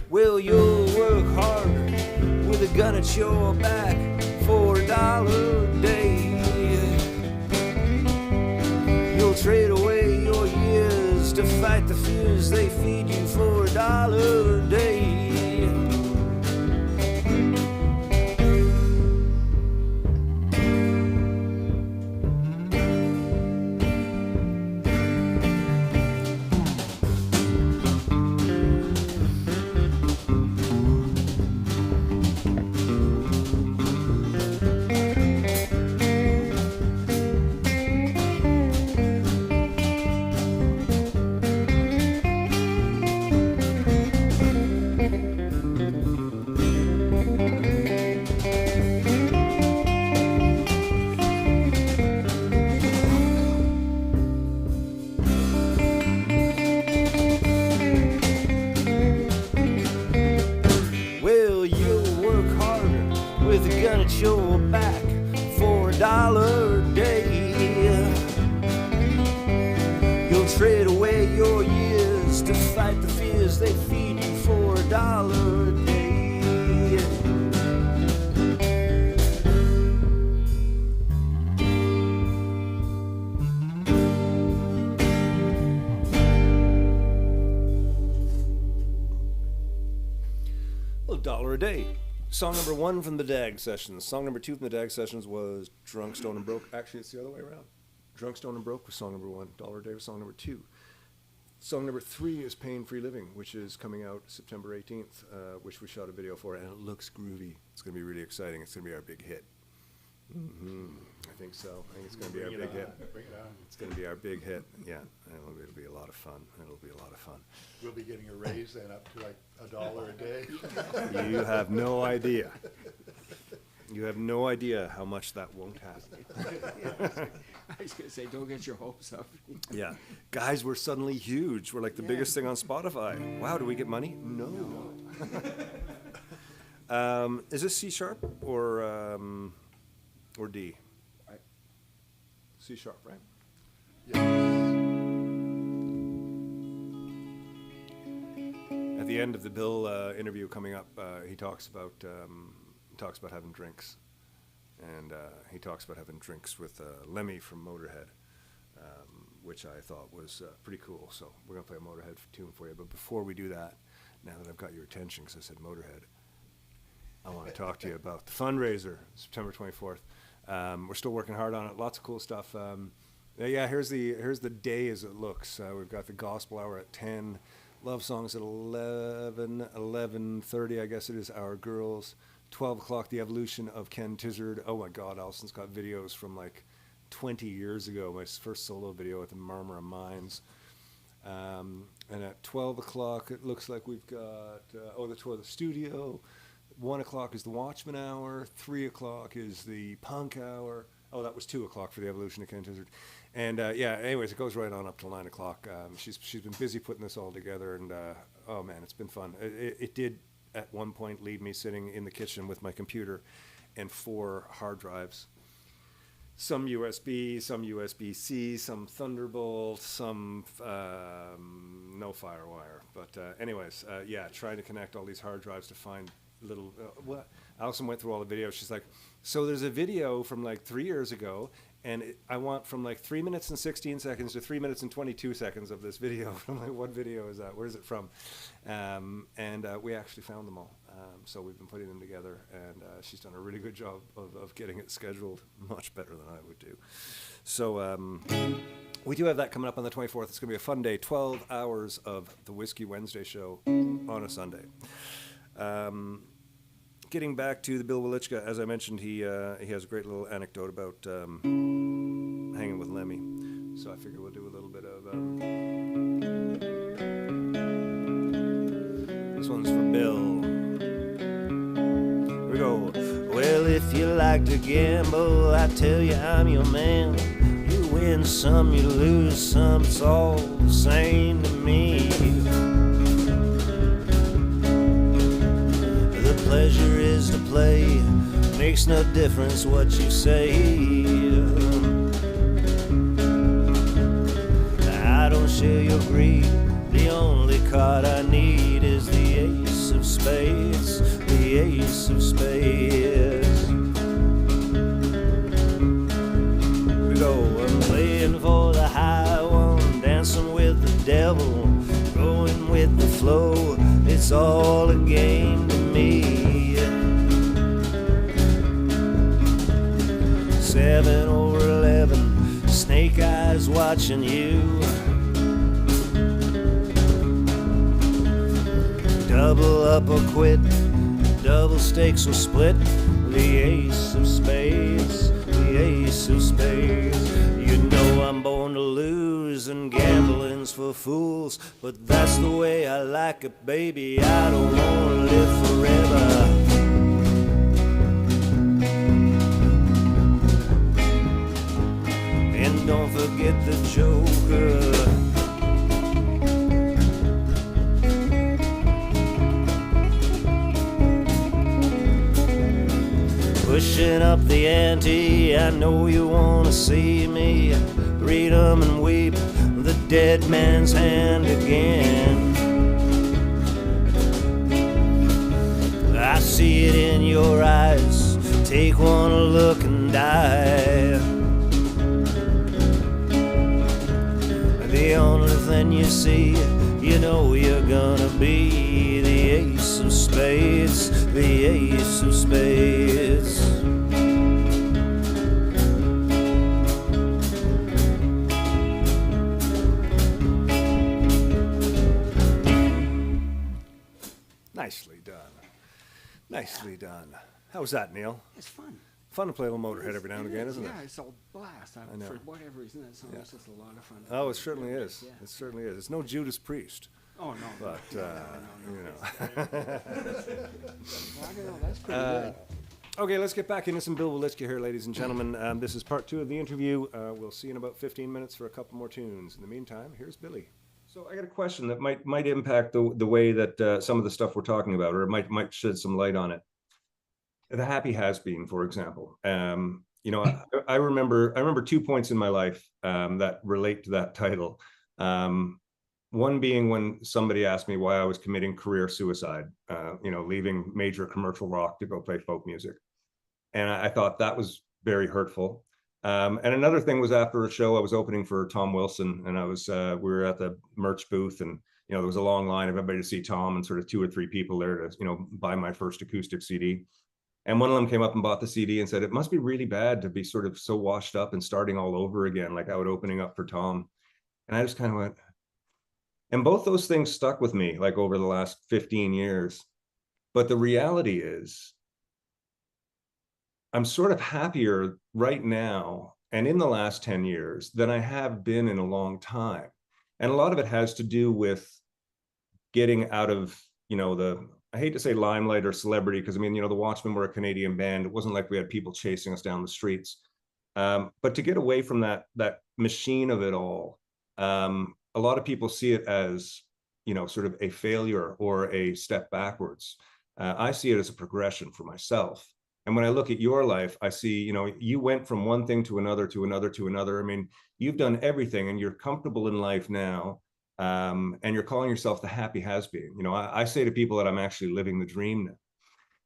Well, you'll work harder with a gun at your back for $1 a day. You'll trade away your years to fight the fears they feed you for $1 a day. trade away your years to fight the fears they feed you for $1 a day. $1 a day. Song number 1 from the DAG sessions. Song number 2 from the DAG sessions was Drunk, Stone, and Broke. Actually, it's the other way around. Drunk, Stone, and Broke was song number 1. $1 a day was song number 2. Song number 3 is Pain Free Living, which is coming out September 18th, which we shot a video for, and it looks groovy. It's going to be really exciting. It's going to be our big hit. I think so. I think it's going to be our big hit. Bring it on. It's going to be our big hit. Yeah, it'll be a lot of fun. It'll be a lot of fun. We'll be getting a raise then up to like $1 a day. You have no idea. You have no idea how much that won't happen. I was going to say, don't get your hopes up. Yeah. Guys, we're suddenly huge. We're like the biggest thing on Spotify. Wow, do we get money? No. Is this C sharp or D? C sharp, right? Yes. At the end of the Bill interview coming up, he talks about having drinks, and he talks about having drinks with Lemmy from Motorhead, which I thought was pretty cool. So we're gonna play a Motorhead tune for you. But before we do that, now that I've got your attention, because I said Motorhead, I want to talk to you about the fundraiser, September 24th. We're still working hard on it. Lots of cool stuff. Here's the day as it looks. We've got the gospel hour at 10, love songs at 11, 11:30, I guess it is, Our Girls. 12 o'clock, the evolution of Ken Tizzard. Oh my God, Allison's got videos from like 20 years ago, my first solo video at the Marmara Mines. And at 12 o'clock, it looks like we've got, the tour of the studio. 1 o'clock is the Watchman hour. 3 o'clock is the punk hour. Oh, that was 2 o'clock for the evolution of Ken Tizzard. And anyways, it goes right on up till 9 o'clock. She's been busy putting this all together, and oh man, it's been fun. It did at one point leave me sitting in the kitchen with my computer and 4 hard drives. Some USB, some USB-C, some Thunderbolt, some no FireWire. But anyways, trying to connect all these hard drives to find little Allison went through all the videos. She's like, so there's a video from like 3 years ago, and I want from like 3 minutes and 16 seconds to 3 minutes and 22 seconds of this video. I'm like, what video is that? Where's it from? And we actually found them all. So we've been putting them together, and she's done a really good job of getting it scheduled, much better than I would do. So we do have that coming up on the 24th. It's going to be a fun day, 12 hours of the Whiskey Wednesday show on a Sunday. Getting back to the Bill Welichka, as I mentioned, he has a great little anecdote about hanging with Lemmy. So I figure we'll do a little bit of... this one's for Bill. Here we go. Well, if you like to gamble, I tell you I'm your man. You win some, you lose some, it's all the same to me. Pleasure is to play, makes no difference what you say. I don't share your greed, the only card I need is the ace of spades, the ace of spades. We go, I'm playing for the high one, dancing with the devil, going with the flow, it's all a game to me. 7 over 11, snake eyes watching you. Double up or quit, double stakes or split. The ace of spades, the ace of spades. You know I'm born to lose and gambling's for fools, but that's the way I like it, baby. I don't wanna live forever. And don't forget the Joker. Pushing up the ante, I know you wanna see me read 'em and weep. The dead man's hand again. I see it in your eyes. Take one look and die. The only thing you see, you know you're gonna be the ace of spades, the ace of spades. Nicely done. Nicely done. How was that, Neil? It's fun. Fun to play a little Motorhead every now and again, isn't it? Yeah, it's a blast. I know. For whatever reason, that song is just a lot of fun. Oh, it certainly is. Yeah. It certainly is. It's no Judas Priest, Oh, no. but, no. you know. Well, I don't know. That's pretty good. Okay, let's get back into some Bill Walitzki here, ladies and gentlemen. This is part 2 of the interview. We'll see you in about 15 minutes for a couple more tunes. In the meantime, here's Billy. So I got a question that might impact the way that some of the stuff we're talking about, or it might shed some light on it. The Happy Has Been, for example. You know, I remember 2 points in my life that relate to that title. One being when somebody asked me why I was committing career suicide, you know, leaving major commercial rock to go play folk music. And I thought that was very hurtful. And another thing was after a show, I was opening for Tom Wilson, and we were at the merch booth, and, you know, there was a long line of everybody to see Tom, and sort of 2 or 3 people there to, you know, buy my first acoustic CD. And one of them came up and bought the CD and said, it must be really bad to be sort of so washed up and starting all over again, like out opening up for Tom. And I just kind of went, and both those things stuck with me like over the last 15 years. But the reality is, I'm sort of happier right now and in the last 10 years than I have been in a long time. And a lot of it has to do with getting out of, you know, I hate to say limelight or celebrity, because I mean, you know, the Watchmen were a Canadian band. It wasn't like we had people chasing us down the streets. But to get away from that machine of it all, a lot of people see it as, you know, sort of a failure or a step backwards. I see it as a progression for myself. And when I look at your life, I see, you know, you went from one thing to another, to another, to another. I mean, you've done everything and you're comfortable in life now. And you're calling yourself the Happy Has Been. You know, I say to people that I'm actually living the dream now.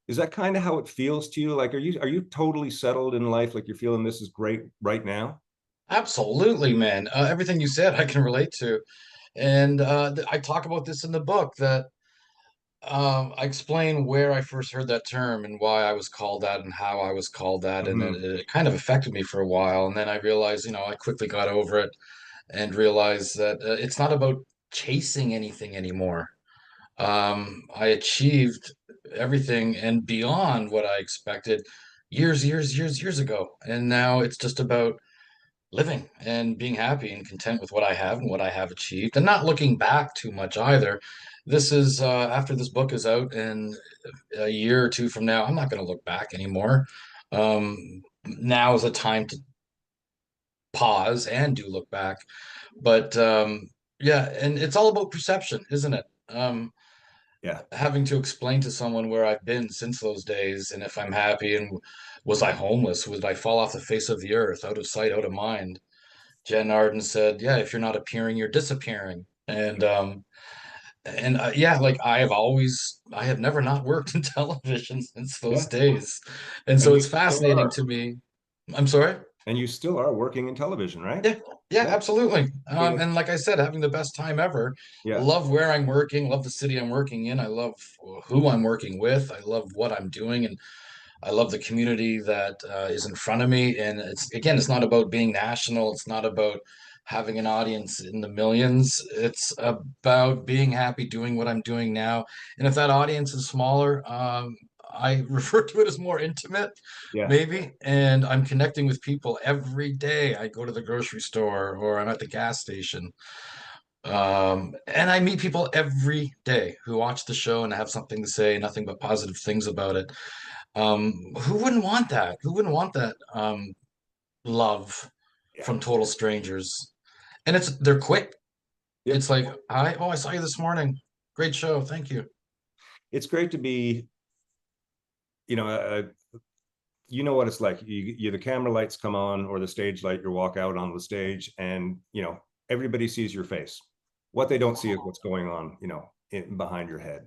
Is that kind of how it feels to you? Like, are you totally settled in life? Like you're feeling this is great right now? Absolutely, man. Everything you said, I can relate to. And I talk about this in the book that I explain where I first heard that term and why I was called that and how I was called that. And it kind of affected me for a while. And then I realized, you know, I quickly got over it and realized that it's not about chasing anything anymore. I achieved everything and beyond what I expected years ago. And now it's just about living and being happy and content with what I have and what I have achieved, and not looking back too much either. This is after this book is out, and a year or 2 from now, I'm not going to look back anymore. Now is a time to pause and do look back. But yeah, and it's all about perception, isn't it? Yeah. Having to explain to someone where I've been since those days, and if I'm happy, and was I homeless? Would I fall off the face of the earth, out of sight, out of mind? Jen Arden said, "Yeah, if you're not appearing, you're disappearing." And yeah, like I have never not worked in television since those days, and so it's fascinating to me. I'm sorry. And you still are working in television, right? Yeah, absolutely. Yeah. And like I said, having the best time ever. Yeah. Love where I'm working, love the city I'm working in. I love who I'm working with. I love what I'm doing, and I love the community that is in front of me. And it's not about being national. It's not about having an audience in the millions. It's about being happy doing what I'm doing now. And if that audience is smaller, I refer to it as more intimate, Yeah. maybe. And I'm connecting with people every day. I go to the grocery store or I'm at the gas station. And I meet people every day who watch the show and have something to say, nothing but positive things about it. Who wouldn't want that? Who wouldn't want that love from total strangers? And they're quick. Yeah. It's like, hi, oh, I saw you this morning. Great show. Thank you. It's great to be, you know what it's like. You the camera lights come on or the stage light, you walk out on the stage, and you know everybody sees your face. What they don't see is what's going on, behind your head.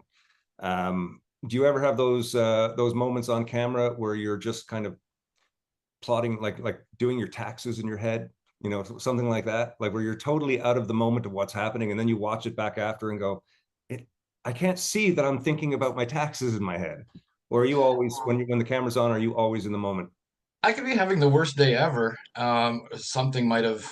Do you ever have those moments on camera where you're just kind of plotting, like doing your taxes in your head, something like that, like where you're totally out of the moment of what's happening, and then you watch it back after and go, I can't see that I'm thinking about my taxes in my head? Or are you always, when the camera's on, are you always in the moment? I could be having the worst day ever. Something might have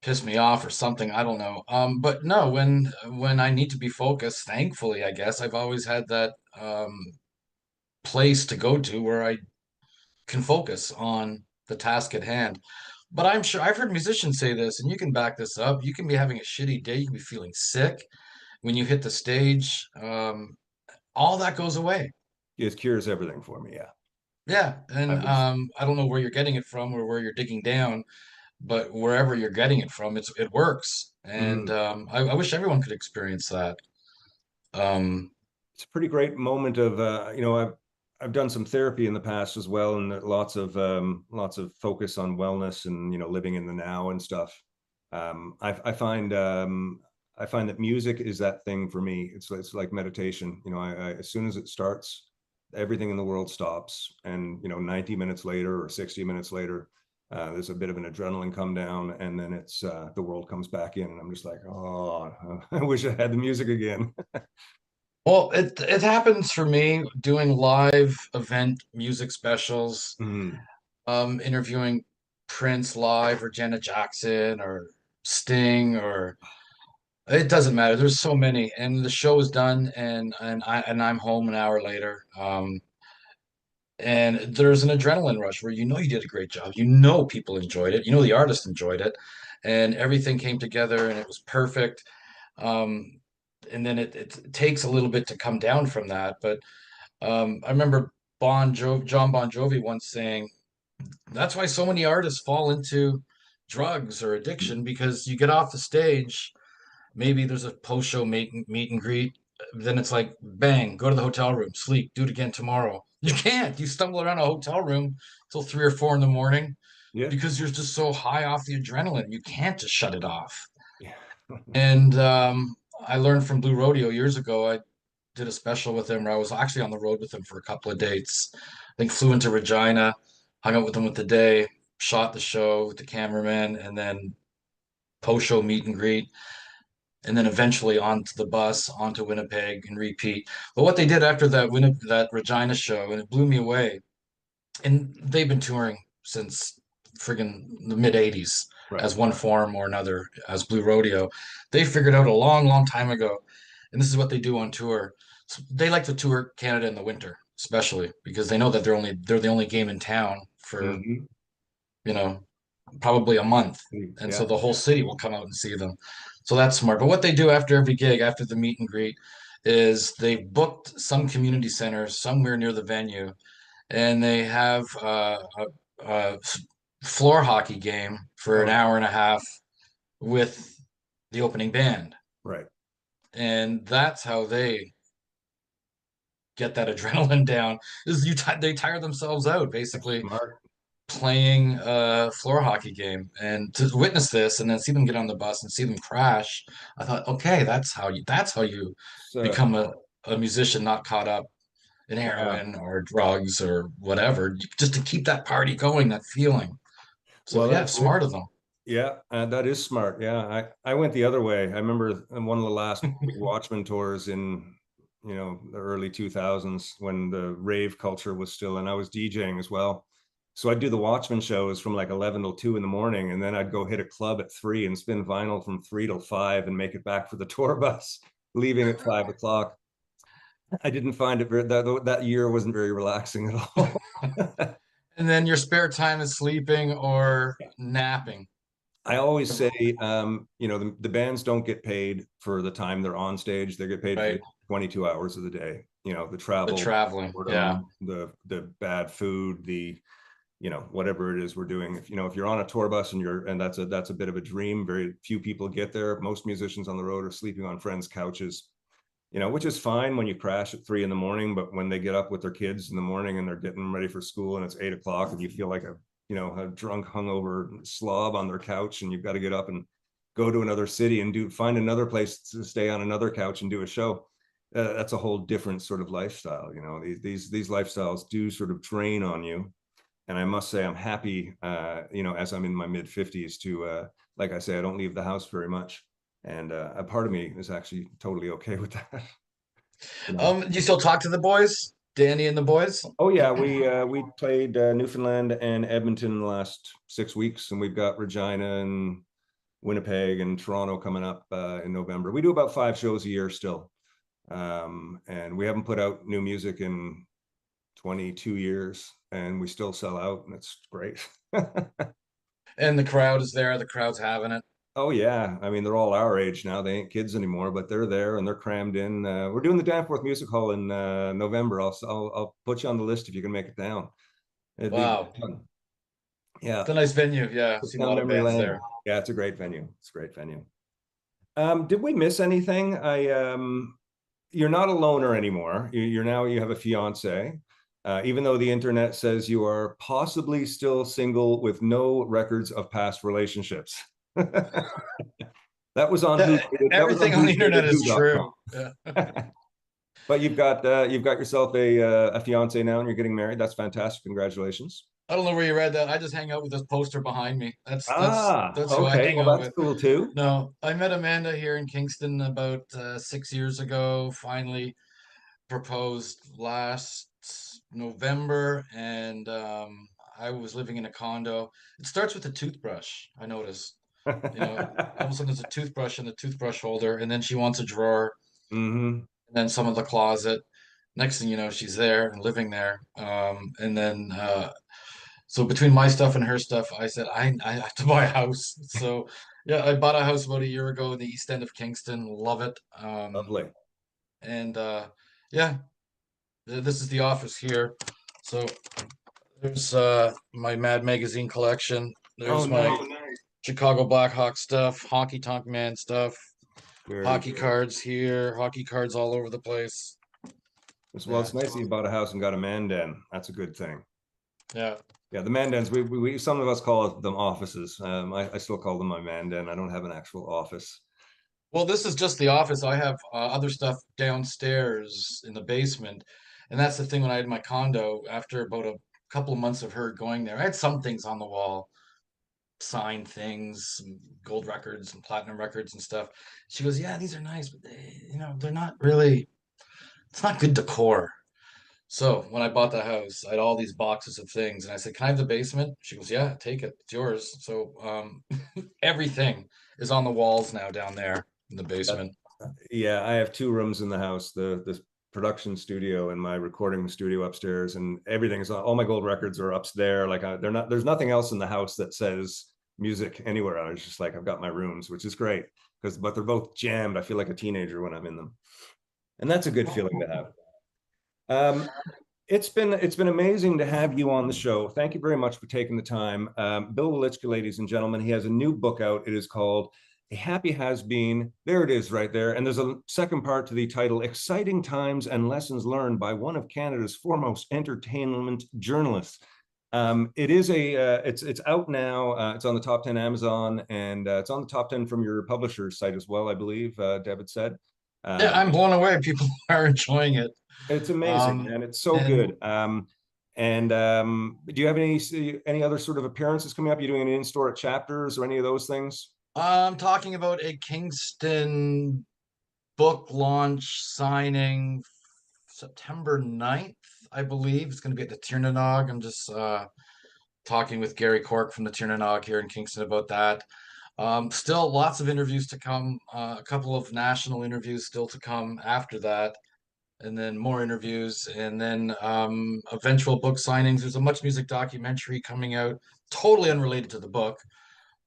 pissed me off or something. I don't know. But no, when I need to be focused, thankfully, I guess I've always had that place to go to where I can focus on the task at hand. But I'm sure I've heard musicians say this, and you can back this up. You can be having a shitty day, you can be feeling sick. When you hit the stage, all that goes away. It cures everything for me. Yeah. Yeah, and I I don't know where you're getting it from or where you're digging down, but wherever you're getting it from, it works. And Mhm. I wish everyone could experience that. Um, It's a pretty great moment of, I've done some therapy in the past as well, and lots of focus on wellness and living in the now and stuff. I find that music is that thing for me. It's like meditation. As soon as it starts, everything in the world stops, and 90 minutes later or 60 minutes later, there's a bit of an adrenaline come down, and then it's the world comes back in, and I'm just like, oh, I wish I had the music again. well, it happens for me doing live event music specials, Mm, interviewing Prince live or Janet Jackson or Sting or it doesn't matter. There's so many, and the show is done, and I'm home an hour later. And there's an adrenaline rush where you did a great job. People enjoyed it. The artist enjoyed it, and everything came together, and it was perfect. Um, and then it takes a little bit to come down from that, but I remember John Bon Jovi once saying, "That's why so many artists fall into drugs or addiction because you get off the stage." Maybe there's a post-show meet and greet. Then it's like, bang, go to the hotel room, sleep, do it again tomorrow. You can't. You stumble around a hotel room till 3 or 4 in the morning yeah. because you're just so high off the adrenaline. You can't just shut it off. Yeah. And I learned from Blue Rodeo years ago. I did a special with them where I was actually on the road with them for a couple of dates. I think flew into Regina, hung out with them with the day, shot the show with the cameraman, and then post-show meet and greet and then eventually onto the bus, onto Winnipeg and repeat. But what they did after that Regina show, and it blew me away, and they've been touring since friggin' the mid 80s Right. as one form or another as Blue Rodeo. They figured out a long, long time ago, and this is what they do on tour. So they like to tour Canada in the winter, especially because they know that they're the only game in town for Hmm. you know probably a month. And so Yeah. the whole city will come out and see them. So that's smart. But what they do after every gig, after the meet and greet, is they booked some community center somewhere near the venue, and they have a floor hockey game for an Oh, hour and a half with the opening band. right. And that's how they get that adrenaline down. They tire themselves out That's basically smart. playing a floor hockey game, and to witness this and then see them get on the bus and see them crash, I thought, okay, that's how you So, become a musician not caught up in yeah. heroin or drugs or whatever, just to keep that party going, that feeling. So Well, yeah, smart of them. yeah, that is smart. Yeah, I went the other way. I remember in one of the last big Watchmen tours in, the early 2000s when the rave culture was still, and I was DJing as well. So I'd do the Watchmen shows from like 11 till 2 in the morning, and then I'd go hit a club at 3 and spin vinyl from 3 till 5 and make it back for the tour bus, leaving at 5 o'clock. I didn't find it that year wasn't very relaxing at all. And then your spare time is sleeping or napping, I always say, the bands don't get paid for the time they're on stage. They get paid for right? the 22 hours of the day. The The travel, traveling, yeah. boredom, the bad food, whatever it is we're doing. If you're on a tour bus and that's a bit of a dream. Very few people get there. Most musicians on the road are sleeping on friends' couches. Which is fine when you crash at 3 in the morning, but when they get up with their kids in the morning and they're getting ready for school and it's 8 o'clock and you feel like a a drunk, hungover slob on their couch, and you've got to get up and go to another city and find another place to stay on another couch and do a show. That's a whole different sort of lifestyle. These lifestyles do sort of drain on you. And I must say, I'm happy, as I'm in my mid 50s like I say, I don't leave the house very much. And a part of me is actually totally okay with that. Do you still talk to the boys, Danny and the boys? Oh yeah, we played Newfoundland and Edmonton in the last 6 weeks, and we've got Regina and Winnipeg and Toronto coming up in November. We do about 5 shows a year still, and we haven't put out new music in 22 years, and we still sell out, and it's great. And the crowd is there. The crowd's having it. Oh yeah, I mean they're all our age now. They ain't kids anymore, but they're there and they're crammed in. We're doing the Danforth Music Hall in November. I'll put you on the list if you can make it down. It'd be Wow. fun. Yeah, It's a nice venue. Yeah, I've it's seen a down lot of memory bands lane. there. Yeah, it's a great venue. It's a great venue. Did we miss anything? You're not a loner anymore. You have a fiance. Even though the internet says you are possibly still single with no records of past relationships. That was on Yeah, everything on the internet is true. Yeah. But you've got yourself a fiance now, and you're getting married. That's fantastic. Congratulations. I don't know where you read that. I just hang out with this poster behind me. That's who I Okay. hang Well, out that's with. cool too. No, I met Amanda here in Kingston about 6 years ago. Finally proposed last November, and I was living in a condo. It starts with a toothbrush, I noticed. All of a sudden there's a toothbrush in the toothbrush holder, and then she wants a drawer, Mm-hmm. and then some of the closet. Next thing you know, she's there and living there. And then so between my stuff and her stuff, I said I have to buy a house. So yeah, I bought a house about a year ago in the east end of Kingston. Love it. Lovely. And yeah, this is the office here. So there's my Mad Magazine collection. There's my Nice. Chicago Blackhawks stuff, Honky Tonk Man stuff, Very hockey good. cards here, hockey cards all over the place. Well, it's nice that you bought a house and got a man den. That's a good thing. Yeah. Yeah, the man dens. We some of us call them offices. I still call them my man den. I don't have an actual office. Well, this is just the office. I have other stuff downstairs in the basement. And that's the thing when I had my condo, after about a couple of months of her going there, I had some things on the wall, signed things, some gold records and platinum records and stuff. She goes, "Yeah, these are nice, but they're not really, it's not good decor." So when I bought the house, I had all these boxes of things, and I said, "Can I have the basement?" She goes, "Yeah, take it. It's yours." So everything is on the walls now down there in the basement. Yeah, I have 2 rooms in the house, the production studio and my recording studio upstairs, and everything's all my gold records are up there. Like there's nothing else in the house that says music anywhere. I was just like, I've got my rooms, which is great but they're both jammed. I feel like a teenager when I'm in them, and that's a good feeling to have. It's been amazing to have you on the show. Thank you very much for taking the time. Bill Welichka, ladies and gentlemen, he has a new book out. It is called A Happy Has Been. There it is right there. And there's a second part to the title, Exciting Times and Lessons Learned by one of Canada's foremost entertainment journalists. It is it's out now. It's on the top 10 Amazon, and it's on the top 10 from your publisher's site as well, I believe, David said. Yeah, I'm blown away. People are enjoying it. It's amazing, and it's so good. Do you have any other sort of appearances coming up? You doing any in-store at chapters or any of those things? I'm talking about a Kingston book launch signing September 9th, I believe. It's going to be at the Tiernanog. I'm just talking with Gary Cork from the Tiernanog here in Kingston about that. Still lots of interviews to come, a couple of national interviews still to come after that, and then more interviews, and then eventual book signings. There's a Much Music documentary coming out, totally unrelated to the book,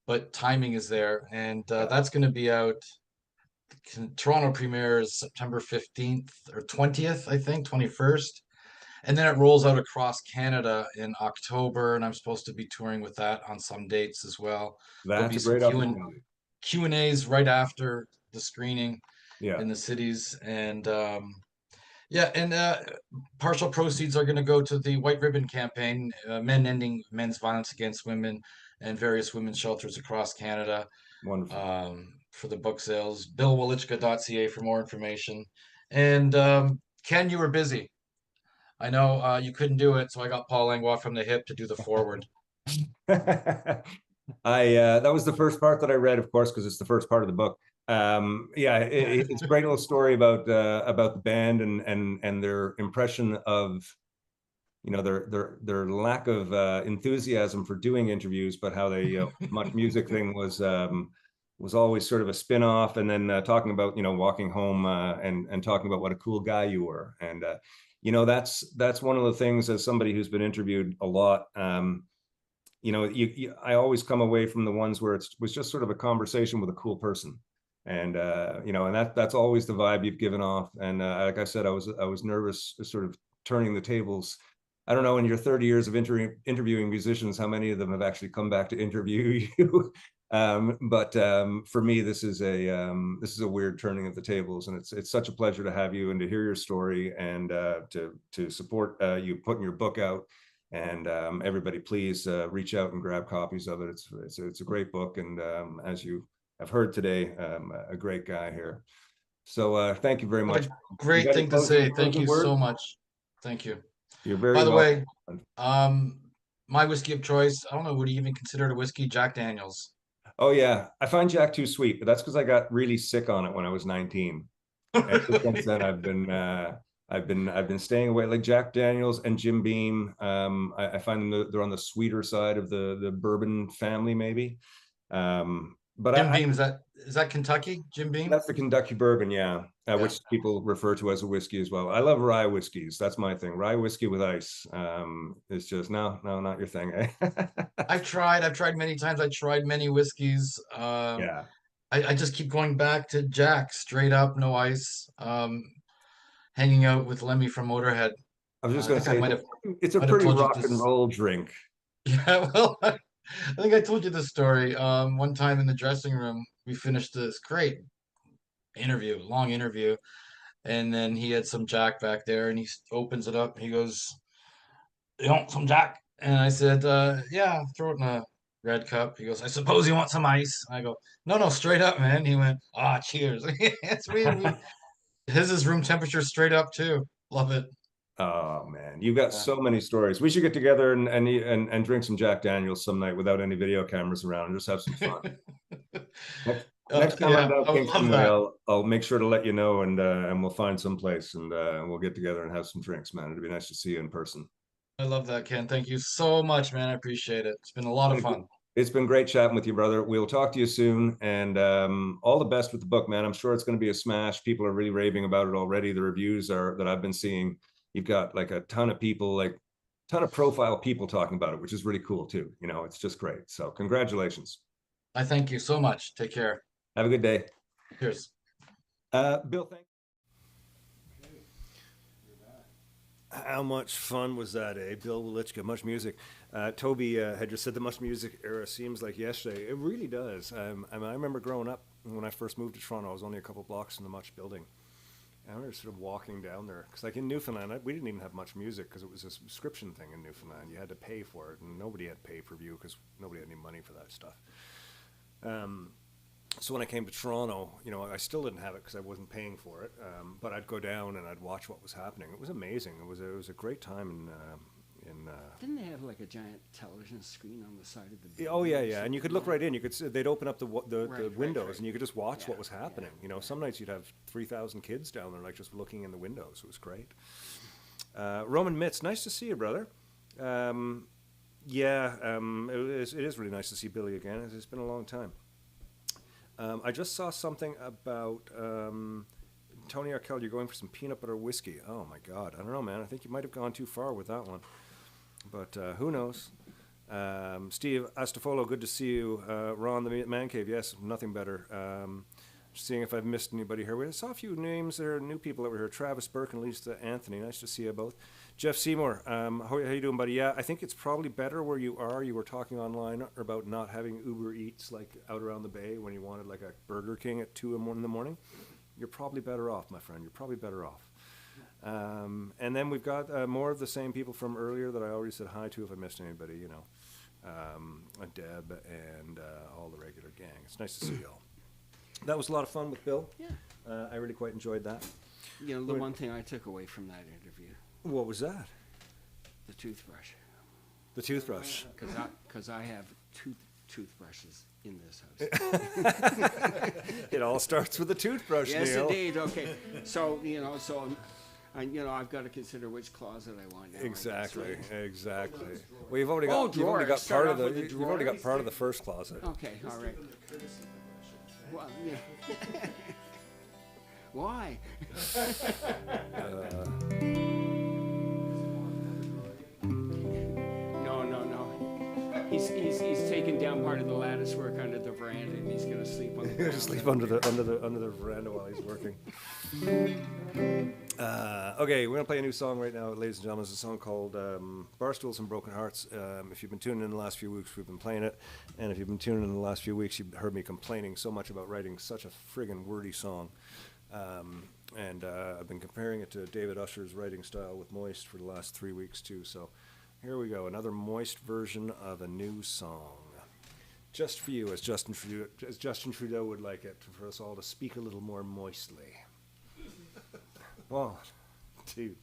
but timing is there, and that's going to be out. Toronto premiere is September 15th or 20th, I think, 21st. And then it rolls out across Canada in October, and I'm supposed to be touring with that on some dates as well. There'll That's be a some great opportunity. Q&As right after the screening Yeah. in the cities. And Yeah, and partial proceeds are going to go to the White Ribbon Campaign, Men Ending Men's Violence Against Women, and various women's shelters across Canada, Wonderful. for the book sales. BillWolichka.ca for more information. And Ken, you were busy. I know you couldn't do it, so I got Paul Langlois from the Hip to do the forward. That was the first part that I read, of course, because it's the first part of the book. Yeah, it's a great little story about the band and their impression of, you know, their lack of enthusiasm for doing interviews, but how they Much Music thing was always sort of a spin-off, and then talking about, you know, walking home and talking about what a cool guy you were. And you know, that's one of the things, as somebody who's been interviewed a lot, you know, I always come away from the ones where it was just sort of a conversation with a cool person. And you know, and that's always the vibe you've given off. And like I said, I was nervous sort of turning the tables. I don't know, in your 30 years of interviewing musicians, how many of them have actually come back to interview you? But for me, this is a weird turning of the tables, and it's such a pleasure to have you and to hear your story, and to support you putting your book out. And everybody, please reach out and grab copies of it. It's a great book, and as you have heard today, a great guy here. So thank you very much. Great thing to say. Thank you word? so much. Thank you. You're very By the welcome. way, my whiskey of choice, I don't know, would you even consider it a whiskey? Jack Daniels. Oh yeah, I find Jack too sweet, but that's because I got really sick on it when I was 19. And since then, I've been staying away. Like Jack Daniels and Jim Beam, I find them, they're on the sweeter side of the bourbon family, maybe. But Jim Beam, is that Kentucky? Jim Beam? That's the Kentucky bourbon, yeah, which people refer to as a whiskey as well. I love rye whiskeys. That's my thing. Rye whiskey with ice. It's just no, not your thing, eh? I've tried many times. I tried many whiskeys. Yeah. I just keep going back to Jack, straight up, no ice. Hanging out with Lemmy from Motorhead. I was just I going to think I say, it's a might have pretty told you rock and this. roll drink. Yeah, well, I think I told you this story. One time in the dressing room, we finished this great interview, long interview, and then he had some Jack back there, and he opens it up. And he goes, "You want some Jack?" And I said, "Yeah, throw it in a red cup." He goes, "I suppose you want some ice." I go, "No, no, straight up, man." He went, "Ah, cheers." It's we his is room temperature straight up too. Love it. Oh man, you've got Yeah. so many stories. We should get together and drink some Jack Daniels some night without any video cameras around and just have some fun. Next time I'm Yeah, down I would love Kingston Way, that. I'll make sure to let you know, and we'll find some place, and we'll get together and have some drinks, man. It'd be nice to see you in person. I love that, Ken. Thank you so much, man. I appreciate it. It's been a lot of fun. It's been great chatting with you, brother. We'll talk to you soon, and all the best with the book, man. I'm sure it's going to be a smash. People are really raving about it already. The reviews are that I've been seeing. You've got like a ton of people, like ton of profile people talking about it, which is really cool too. You know, it's just great. So congratulations. I thank you so much. Take care. Have a good day. Cheers. Bill, thank you. How much fun was that, eh? Bill Wolichka, Much Music. Toby had just said the Much Music era seems like yesterday. It really does. I remember growing up when I first moved to Toronto. I was only a couple blocks from the Much building. And I remember sort of walking down there. Because like in Newfoundland, we didn't even have Much Music because it was a subscription thing in Newfoundland. You had to pay for it, and nobody had pay-per-view because nobody had any money for that stuff. So when I came to Toronto, you know, I still didn't have it because I wasn't paying for it. But I'd go down and I'd watch what was happening. It was amazing. It was a great time Didn't they have like a giant television screen on the side of the building? Oh yeah, and you could look right in. You could they'd open up the Right, windows, right. and you could just watch what was Yeah, happening. yeah, You know, yeah. some nights you'd have 3,000 kids down there, like just looking in the windows. It was great. Roman Mitz, nice to see you, brother. It is really nice to see Billy again. It's been a long time. I just saw something about Tony Arkell. You're going for some peanut butter whiskey. Oh my God, I don't know, man. I think you might have gone too far with that one. But who knows? Steve Astafolo, good to see you. Ron, the Man Cave, yes, nothing better. Seeing if I've missed anybody here. We saw a few names there, new people that were here. Travis Burke and Lisa Anthony, nice to see you both. Jeff Seymour, how you doing, buddy? Yeah, I think it's probably better where you are. You were talking online about not having Uber Eats like out around the bay when you wanted like a Burger King at 2 in the morning. You're probably better off, my friend. You're probably better off. And then we've got more of the same people from earlier that I already said hi to if I missed anybody, you know. Deb and all the regular gang. It's nice to see you all. That was a lot of fun with Bill. Yeah. I really quite enjoyed that. You know, the one thing I took away from that interview, What was that? the toothbrush. The toothbrush. Because I have toothbrushes in this house. It all starts with a toothbrush, Yes, Neil. indeed. Okay. So, you know, I've got to consider which closet I want now. I guess, Exactly, right? exactly. Well, you've already got drawers. part of Start off with the you've already got drawers. part of the first closet. Okay, all right. Well, yeah. Why? No. He's taken down part of the lattice work under the veranda, and he's gonna sleep on the ground. Just sleep under the veranda while he's working. Okay, we're gonna play a new song right now, ladies and gentlemen. It's a song called "Barstools and Broken Hearts." If you've been tuning in the last few weeks, we've been playing it, and if you've been tuning in the last few weeks, you've heard me complaining so much about writing such a friggin' wordy song. And I've been comparing it to David Usher's writing style with Moist for the last 3 weeks too. So here we go, another Moist version of a new song. Just for you, as Justin Trudeau would like it, for us all to speak a little more moistly. 1, 2,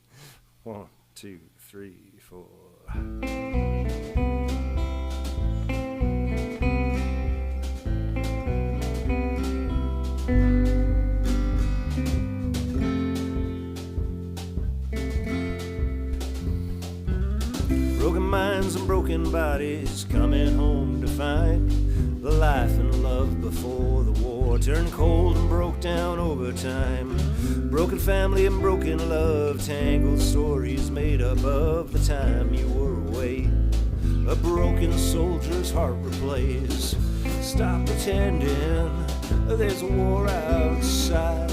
1, 2, 3, 4. Broken minds and broken bodies coming home to find the life and love before the war turned cold and broke down over time. Broken family and broken love, tangled stories made up of the time you were away. A broken soldier's heart replays. Stop pretending there's a war outside.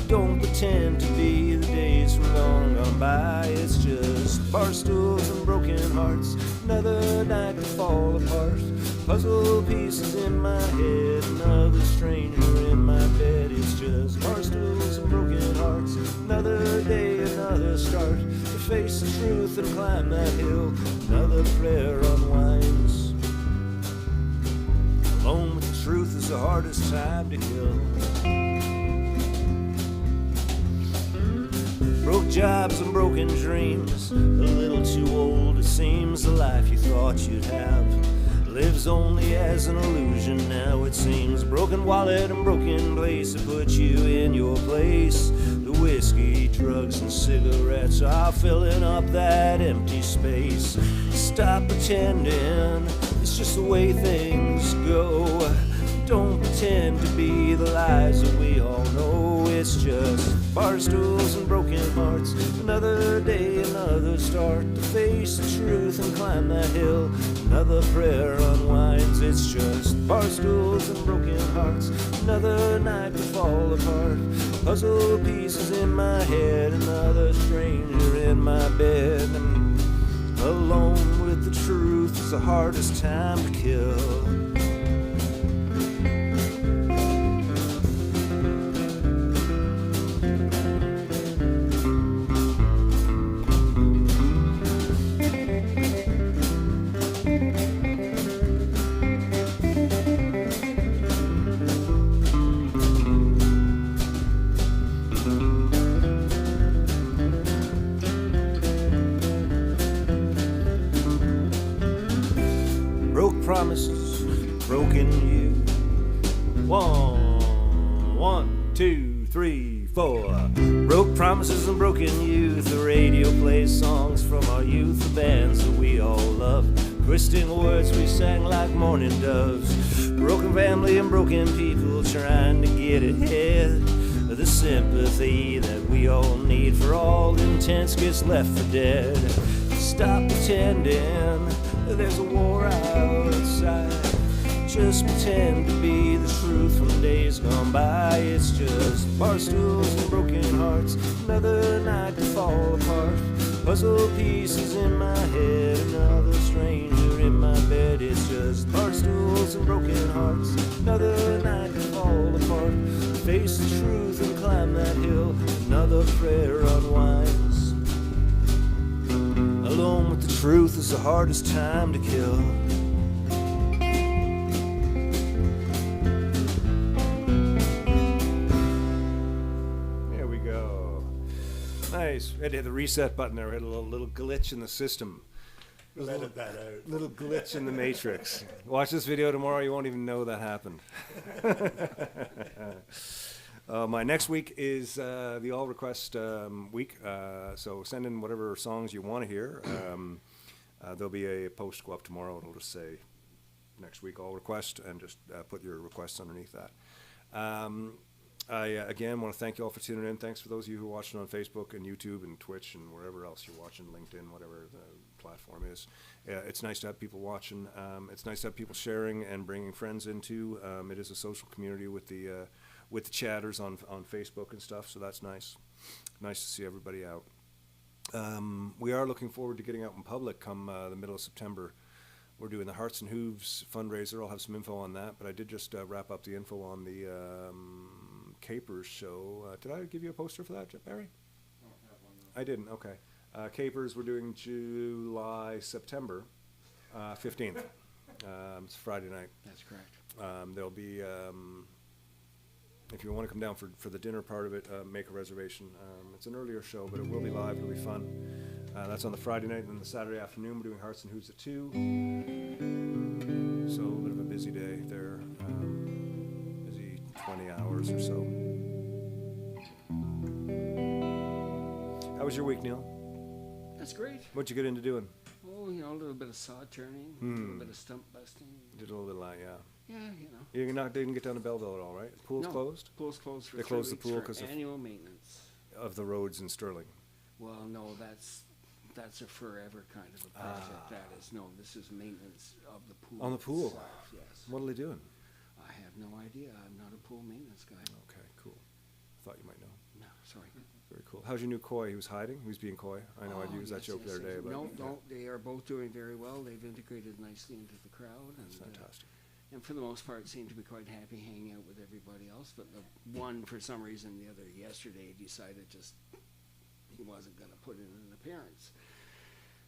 Don't pretend to be the days from long gone by. It's just barstools and broken hearts, another night to fall apart. Puzzle pieces in my head, another stranger in my bed. It's just barstools and broken hearts, another day, another start. To face the truth and climb that hill, another prayer unwinds. Alone with the truth is the hardest time to kill. Broke jobs and broken dreams, a little too old it seems. The life you thought you'd have lives only as an illusion now it seems. Broken wallet and broken place to put you in your place. The whiskey, drugs and cigarettes are filling up that empty space. Stop pretending it's just the way things go. Don't pretend to be the lies that we all know. It's just barstools and broken hearts, another day, another start. To face the truth and climb that hill, another prayer unwinds. It's just barstools and broken hearts, another night to fall apart. Puzzle pieces in my head, another stranger in my bed. And alone with the truth is the hardest time to kill. Promises, broken you. 1, 2, 3, 4. Broke promises and broken youth. The radio plays songs from our youth, the bands that we all love. Twisting words we sang like morning doves. Broken family and broken people trying to get ahead. The sympathy that we all need for all intents gets left for dead. Stop pretending there's a war outside. Just pretend to be the truth from days gone by. It's just barstools and broken hearts, another night to fall apart. Puzzle pieces in my head, another stranger in my bed. It's just barstools and broken hearts, another night to fall apart. Face the truth and climb that hill, another prayer unwind. truth is the hardest time to kill. There we go. Nice. We had to hit the reset button there. We had a little glitch in the system. We'll edit that out. Little glitch in the matrix. Watch this video tomorrow, you won't even know that happened. My next week is the all request week, so send in whatever songs you want to hear. There'll be a post go up tomorrow. It'll just say next week all request, and just put your requests underneath that. I again want to thank you all for tuning in. Thanks for those of you who are watching on Facebook and YouTube and Twitch and wherever else you're watching, LinkedIn, whatever the platform is. It's nice to have people watching. It's nice to have people sharing and bringing friends into. It is a social community with the chatters on Facebook and stuff, so that's nice. Nice to see everybody out. We are looking forward to getting out in public come the middle of September. We're doing the Hearts and Hooves fundraiser. I'll have some info on that, but I did just wrap up the info on the Capers show. Did I give you a poster for that, Barry? I didn't, okay. Capers, we're doing September 15th. It's Friday night. That's correct. There'll be, if you want to come down for the dinner part of it, make a reservation. It's an earlier show, but it will be live. It'll be fun. That's on the Friday night, and then the Saturday afternoon we're doing Hearts and Hooves at 2. So a little bit of a busy day there. Busy 20 hours or so. How was your week, Neil? That's great. What'd you get into doing? Oh, you know, a little bit of saw turning, a little bit of stump busting. Did a little bit of that, yeah. Yeah, you know. You didn't get down to Belleville at all, right? Pool's No. closed? Pool's closed for They 3 closed the weeks pool for 'cause of- annual maintenance. Of the roads in Sterling. Well, no, that's a forever kind of a project. That is, no, this is maintenance of the pool. On the pool? itself, yes. What are they doing? I have no idea. I'm not a pool maintenance guy. Okay, cool. Thought you might know. No, sorry. Very cool. How's your new koi? He was hiding? He was being coy? I know I'd Oh, use that yes, joke the yes, other day, yes. but. No, yeah, no, they are both doing very well. They've integrated nicely into the crowd, and That's fantastic. and for the most part seem to be quite happy hanging out with everybody else. But the one, for some reason, the other yesterday decided just he wasn't going to put in an appearance.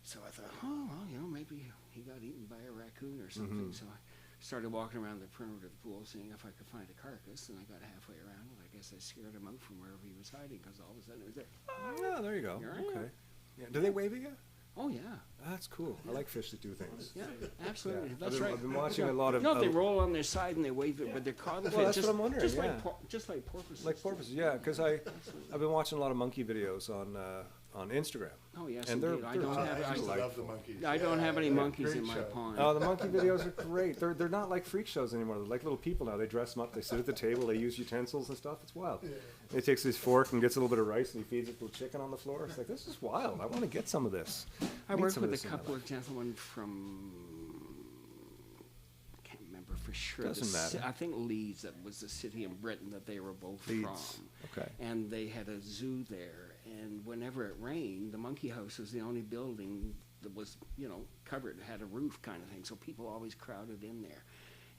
So I thought, oh, well, you know, maybe he got eaten by a raccoon or something. So I started walking around the perimeter of the pool, seeing if I could find a carcass, and I got halfway around, and I guess I scared him out from wherever he was hiding, because all of a sudden it was there. Oh, there you go. Here I am. Okay. Yeah. Do they wave at you? Oh, yeah. That's cool. I like fish that do things. Yeah, absolutely. Yeah. That's I've been- right. I've been watching a lot of- No, they roll on their side and they wave it, but they're caught in Well, that's what I'm wondering, Just yeah. just like porpoises. Like porpoises, yeah, because I've been watching a lot of monkey videos on Instagram. Oh, yes, And they're- indeed. I they're don't just have. I used to like- love the monkeys. I don't have any monkeys great in my show. pond. Oh, the monkey videos are great. They're not like freak shows anymore. They're like little people now. They dress them up. They sit at the table. They use utensils and stuff. It's wild. He takes his fork and gets a little bit of rice and he feeds it to a chicken on the floor. It's like, this is wild. I want to get some of this. I Need worked some of with this a in my couple life. of gentlemen from. I can't remember for sure. Doesn't matter. I think Leeds. That was the city in Britain that they were both Leeds. from. Okay. And they had a zoo there, and whenever it rained, the monkey house was the only building that was, you know, covered, had a roof kind of thing, so people always crowded in there.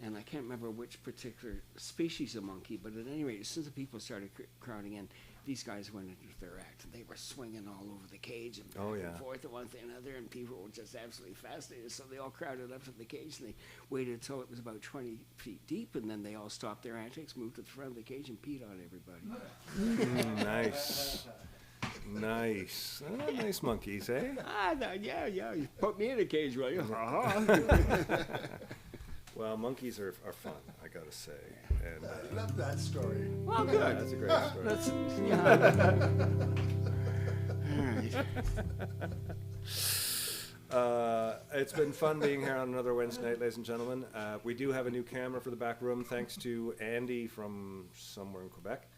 And I can't remember which particular species of monkey, but at any rate, as soon as the people started crowding in, these guys went into their act, and they were swinging all over the cage and back and forth and one thing and another, and people were just absolutely fascinated, so they all crowded up to the cage, and they waited until it was about 20 feet deep, and then they all stopped their antics, moved to the front of the cage, and peed on everybody. Nice. Nice. Oh, nice monkeys, eh? Yeah, you put me in a cage, will you? Well, monkeys are fun, I gotta say. And I love that story. Well, yeah, good. that's a great story. That's, yeah. It's been fun being here on another Wednesday night, ladies and gentlemen. We do have a new camera for the back room, thanks to Andy from somewhere in Quebec.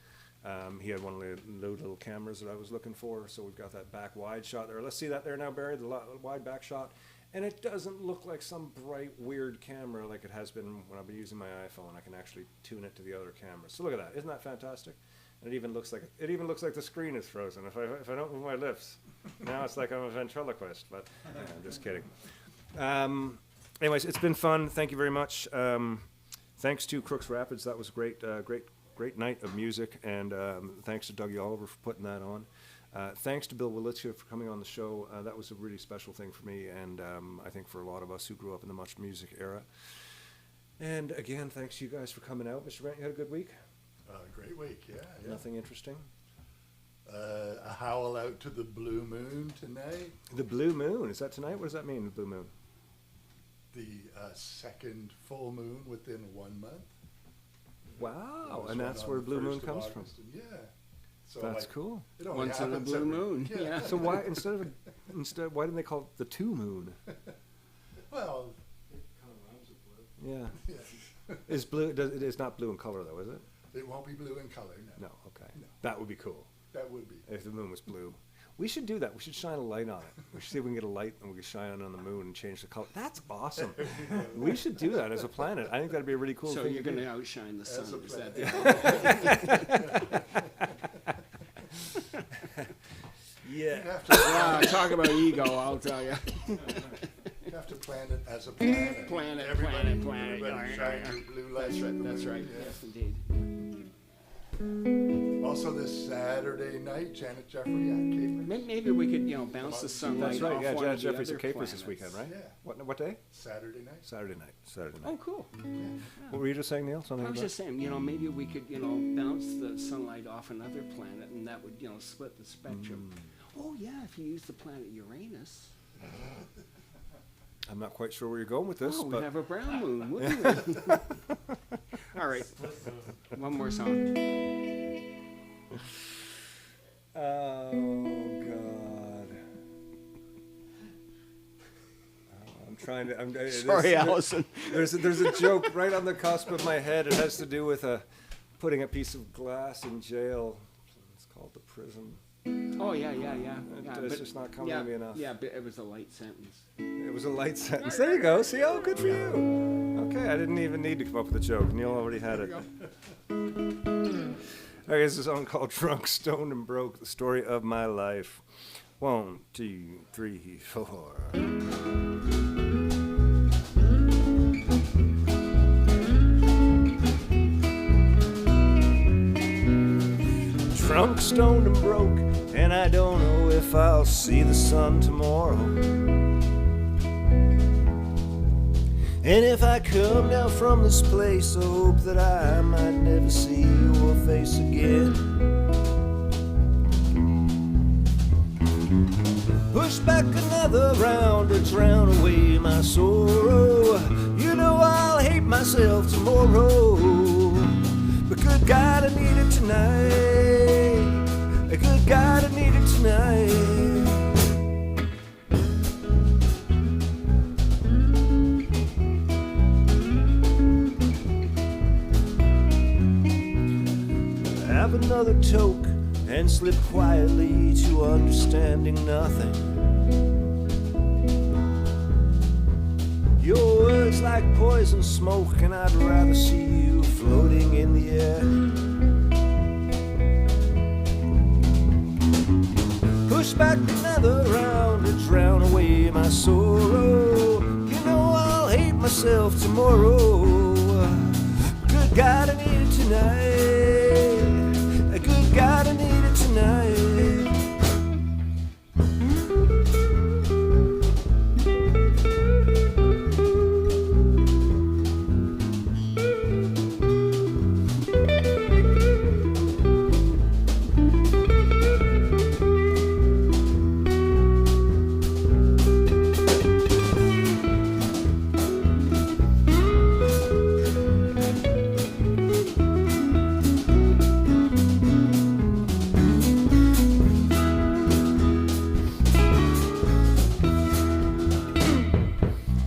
He had one of the little cameras that I was looking for, so we've got that back wide shot there. Let's see that there now, Barry, the wide back shot. And it doesn't look like some bright, weird camera like it has been when I've been using my iPhone. I can actually tune it to the other cameras. So look at that. Isn't that fantastic? And it even looks like the screen is frozen. If I don't move my lips, now it's like I'm a ventriloquist. But yeah, I'm just kidding. Anyways, it's been fun. Thank you very much. Thanks to Crooks Rapids. That was a great night of music. And thanks to Dougie Oliver for putting that on. Thanks to Bill Wallizia for coming on the show. That was a really special thing for me, and I think for a lot of us who grew up in the Much Music era. And again, thanks to you guys for coming out. Mr. Brent, you had a good week? Great week, yeah. Nothing interesting? A howl out to the blue moon tonight. The blue moon, is that tonight? What does that mean, the blue moon? The second full moon within 1 month. Wow, There and was that's one where on the blue moon 1st of comes from. August, and yeah. So That's like, cool. it only Once in a happens blue every- moon, yeah. So why instead why didn't they call it the two moon? Well, Yeah. yeah. Is blue it's not blue in color though, is it? It won't be blue in color, no. No, okay. No. That would be cool That would be. if the moon was blue. We should do that. We should shine a light on it. We should see if we can get a light and we can shine it on the moon and change the color. That's awesome. We should do that as a planet. I think that'd be a really cool So thing. you're to going do. to outshine the As sun. a Is that planet. Yeah. You'd have to Wow, talk about ego, I'll tell you. You have to plan it as a planet. Planet. Everybody Yeah, shine yeah. your blue light. That's to right, the that's moon, right. yeah. Yes, indeed. Also this Saturday night, Janet Jeffrey at Capers. Maybe we could, bounce the sunlight That's right. off Yeah, one Janet of the Jeffries other at Capers this planets. weekend, right? Yeah. What day? Saturday night. Saturday night. Saturday night. Oh, cool. What were you just saying, Neil? Something I was about- just saying, maybe we could, bounce the sunlight off another planet, and that would, split the spectrum. Oh yeah, if you use the planet Uranus. I'm not quite sure where you're going with this, Oh, we'd but have a brown moon, wouldn't we? All right, one more song. oh god. I'm trying to. Sorry, Allison. There's a joke right on the cusp of my head. It has to do with putting a piece of glass in jail. It's called the prison. Oh yeah. It's just not coming to me enough. Yeah, but it was a light sentence. It was a light sentence. There you go. See, oh, good for you. Okay, I didn't even need to come up with a joke. Neil already had it. Okay, this is a song called Drunk, Stoned, and Broke, the story of my life. 1, 2, 3, 4. Drunk, stoned, and broke, and I don't know if I'll see the sun tomorrow. And if I come down from this place, I hope that I might never see your face again. Push back another round to drown away my sorrow. You know I'll hate myself tomorrow. But good God, I need it tonight. Good God, I need it tonight. Have another toke and slip quietly to understanding nothing. Your words like poison smoke, and I'd rather see you floating in the air. Push back another round to drown away my sorrow. You know I'll hate myself tomorrow. Good God, I need it tonight. Good God, I need it tonight.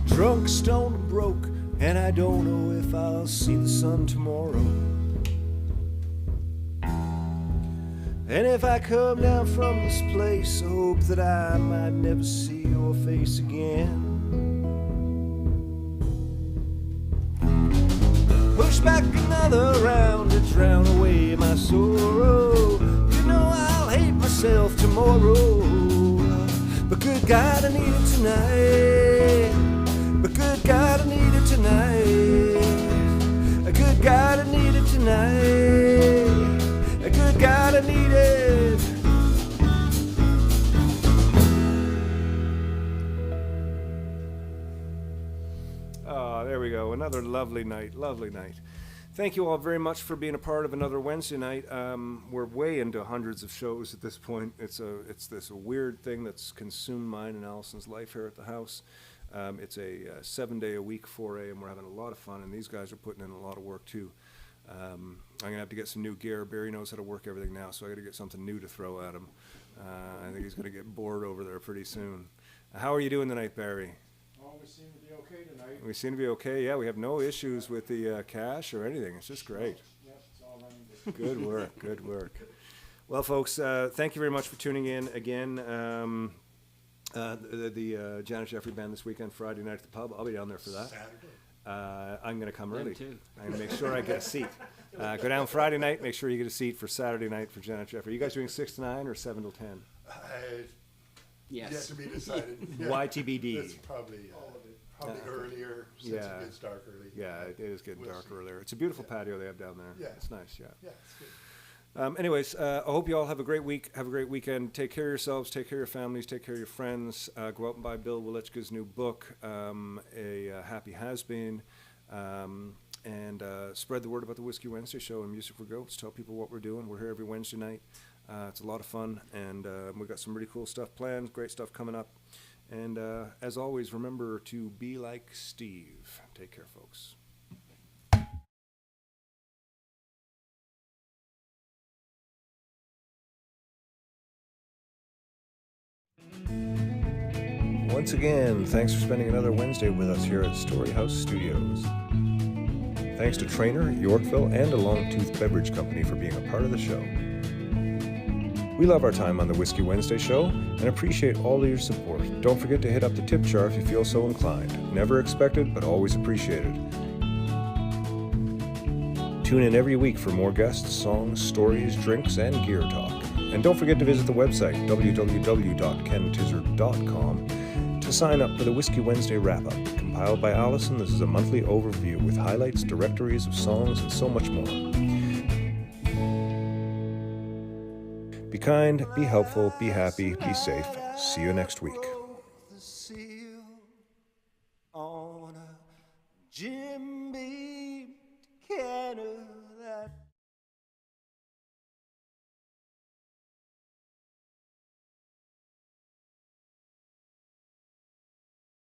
Drunk, stoned, and broke, and I don't know if I'll see the sun tomorrow. And if I come down from this place, I hope that I might never see your face again. Push back another round to drown away my sorrow. You know I'll hate myself tomorrow. But good God, I need it tonight. But good God, I need it tonight. Good God, I need it tonight. Good God, I need it. Another lovely night, lovely night. Thank you all very much for being a part of another Wednesday night. We're way into hundreds of shows at this point. It's this weird thing that's consumed mine and Allison's life here at the house. It's a 7-day-a-week foray, and we're having a lot of fun, and these guys are putting in a lot of work too. I'm gonna have to get some new gear. Barry knows how to work everything now, so I gotta get something new to throw at him. I think he's gonna get bored over there pretty soon. How are you doing tonight, Barry? Oh, we seem to be okay tonight. We seem to be okay. Yeah, we have no issues with the cash or anything. It's just great. Yep, it's all running good. Good work. Good work. Well, folks, thank you very much for tuning in again. The Janet Jeffrey Band this weekend, Friday night at the pub. I'll be down there for that. Saturday. I'm going to come early. too. I'm going to make sure I get a seat. Go down Friday night. Make sure you get a seat for Saturday night for Janet Jeffrey. You guys doing 6 to 9 or 7 till 10? Yet Yes. to be decided. Yeah. YTBD. It's probably earlier, since Yeah. it gets dark early. Yeah, it is getting We'll dark see. earlier. It's a beautiful patio they have down there. Yeah. It's nice, yeah. Yeah, it's good. Anyways, I hope you all have a great week. Have a great weekend. Take care of yourselves. Take care of your families. Take care of your friends. Go out and buy Bill Wilichka's new book, A Happy Has Been. And spread the word about the Whiskey Wednesday show and Music for Goats. Tell people what we're doing. We're here every Wednesday night. It's a lot of fun, and we've got some really cool stuff planned, great stuff coming up. And as always, remember to be like Steve. Take care, folks. Once again, thanks for spending another Wednesday with us here at Storyhouse Studios. Thanks to Trainer, Yorkville, and the Longtooth Beverage Company for being a part of the show. We love our time on the Whiskey Wednesday show and appreciate all of your support. Don't forget to hit up the tip jar if you feel so inclined. Never expected, but always appreciated. Tune in every week for more guests, songs, stories, drinks, and gear talk. And don't forget to visit the website, www.kentizzard.com, to sign up for the Whiskey Wednesday wrap-up. Compiled by Allison, this is a monthly overview with highlights, directories of songs, and so much more. Be kind, be helpful, be happy, be safe. See you next week. On a Jim Beam.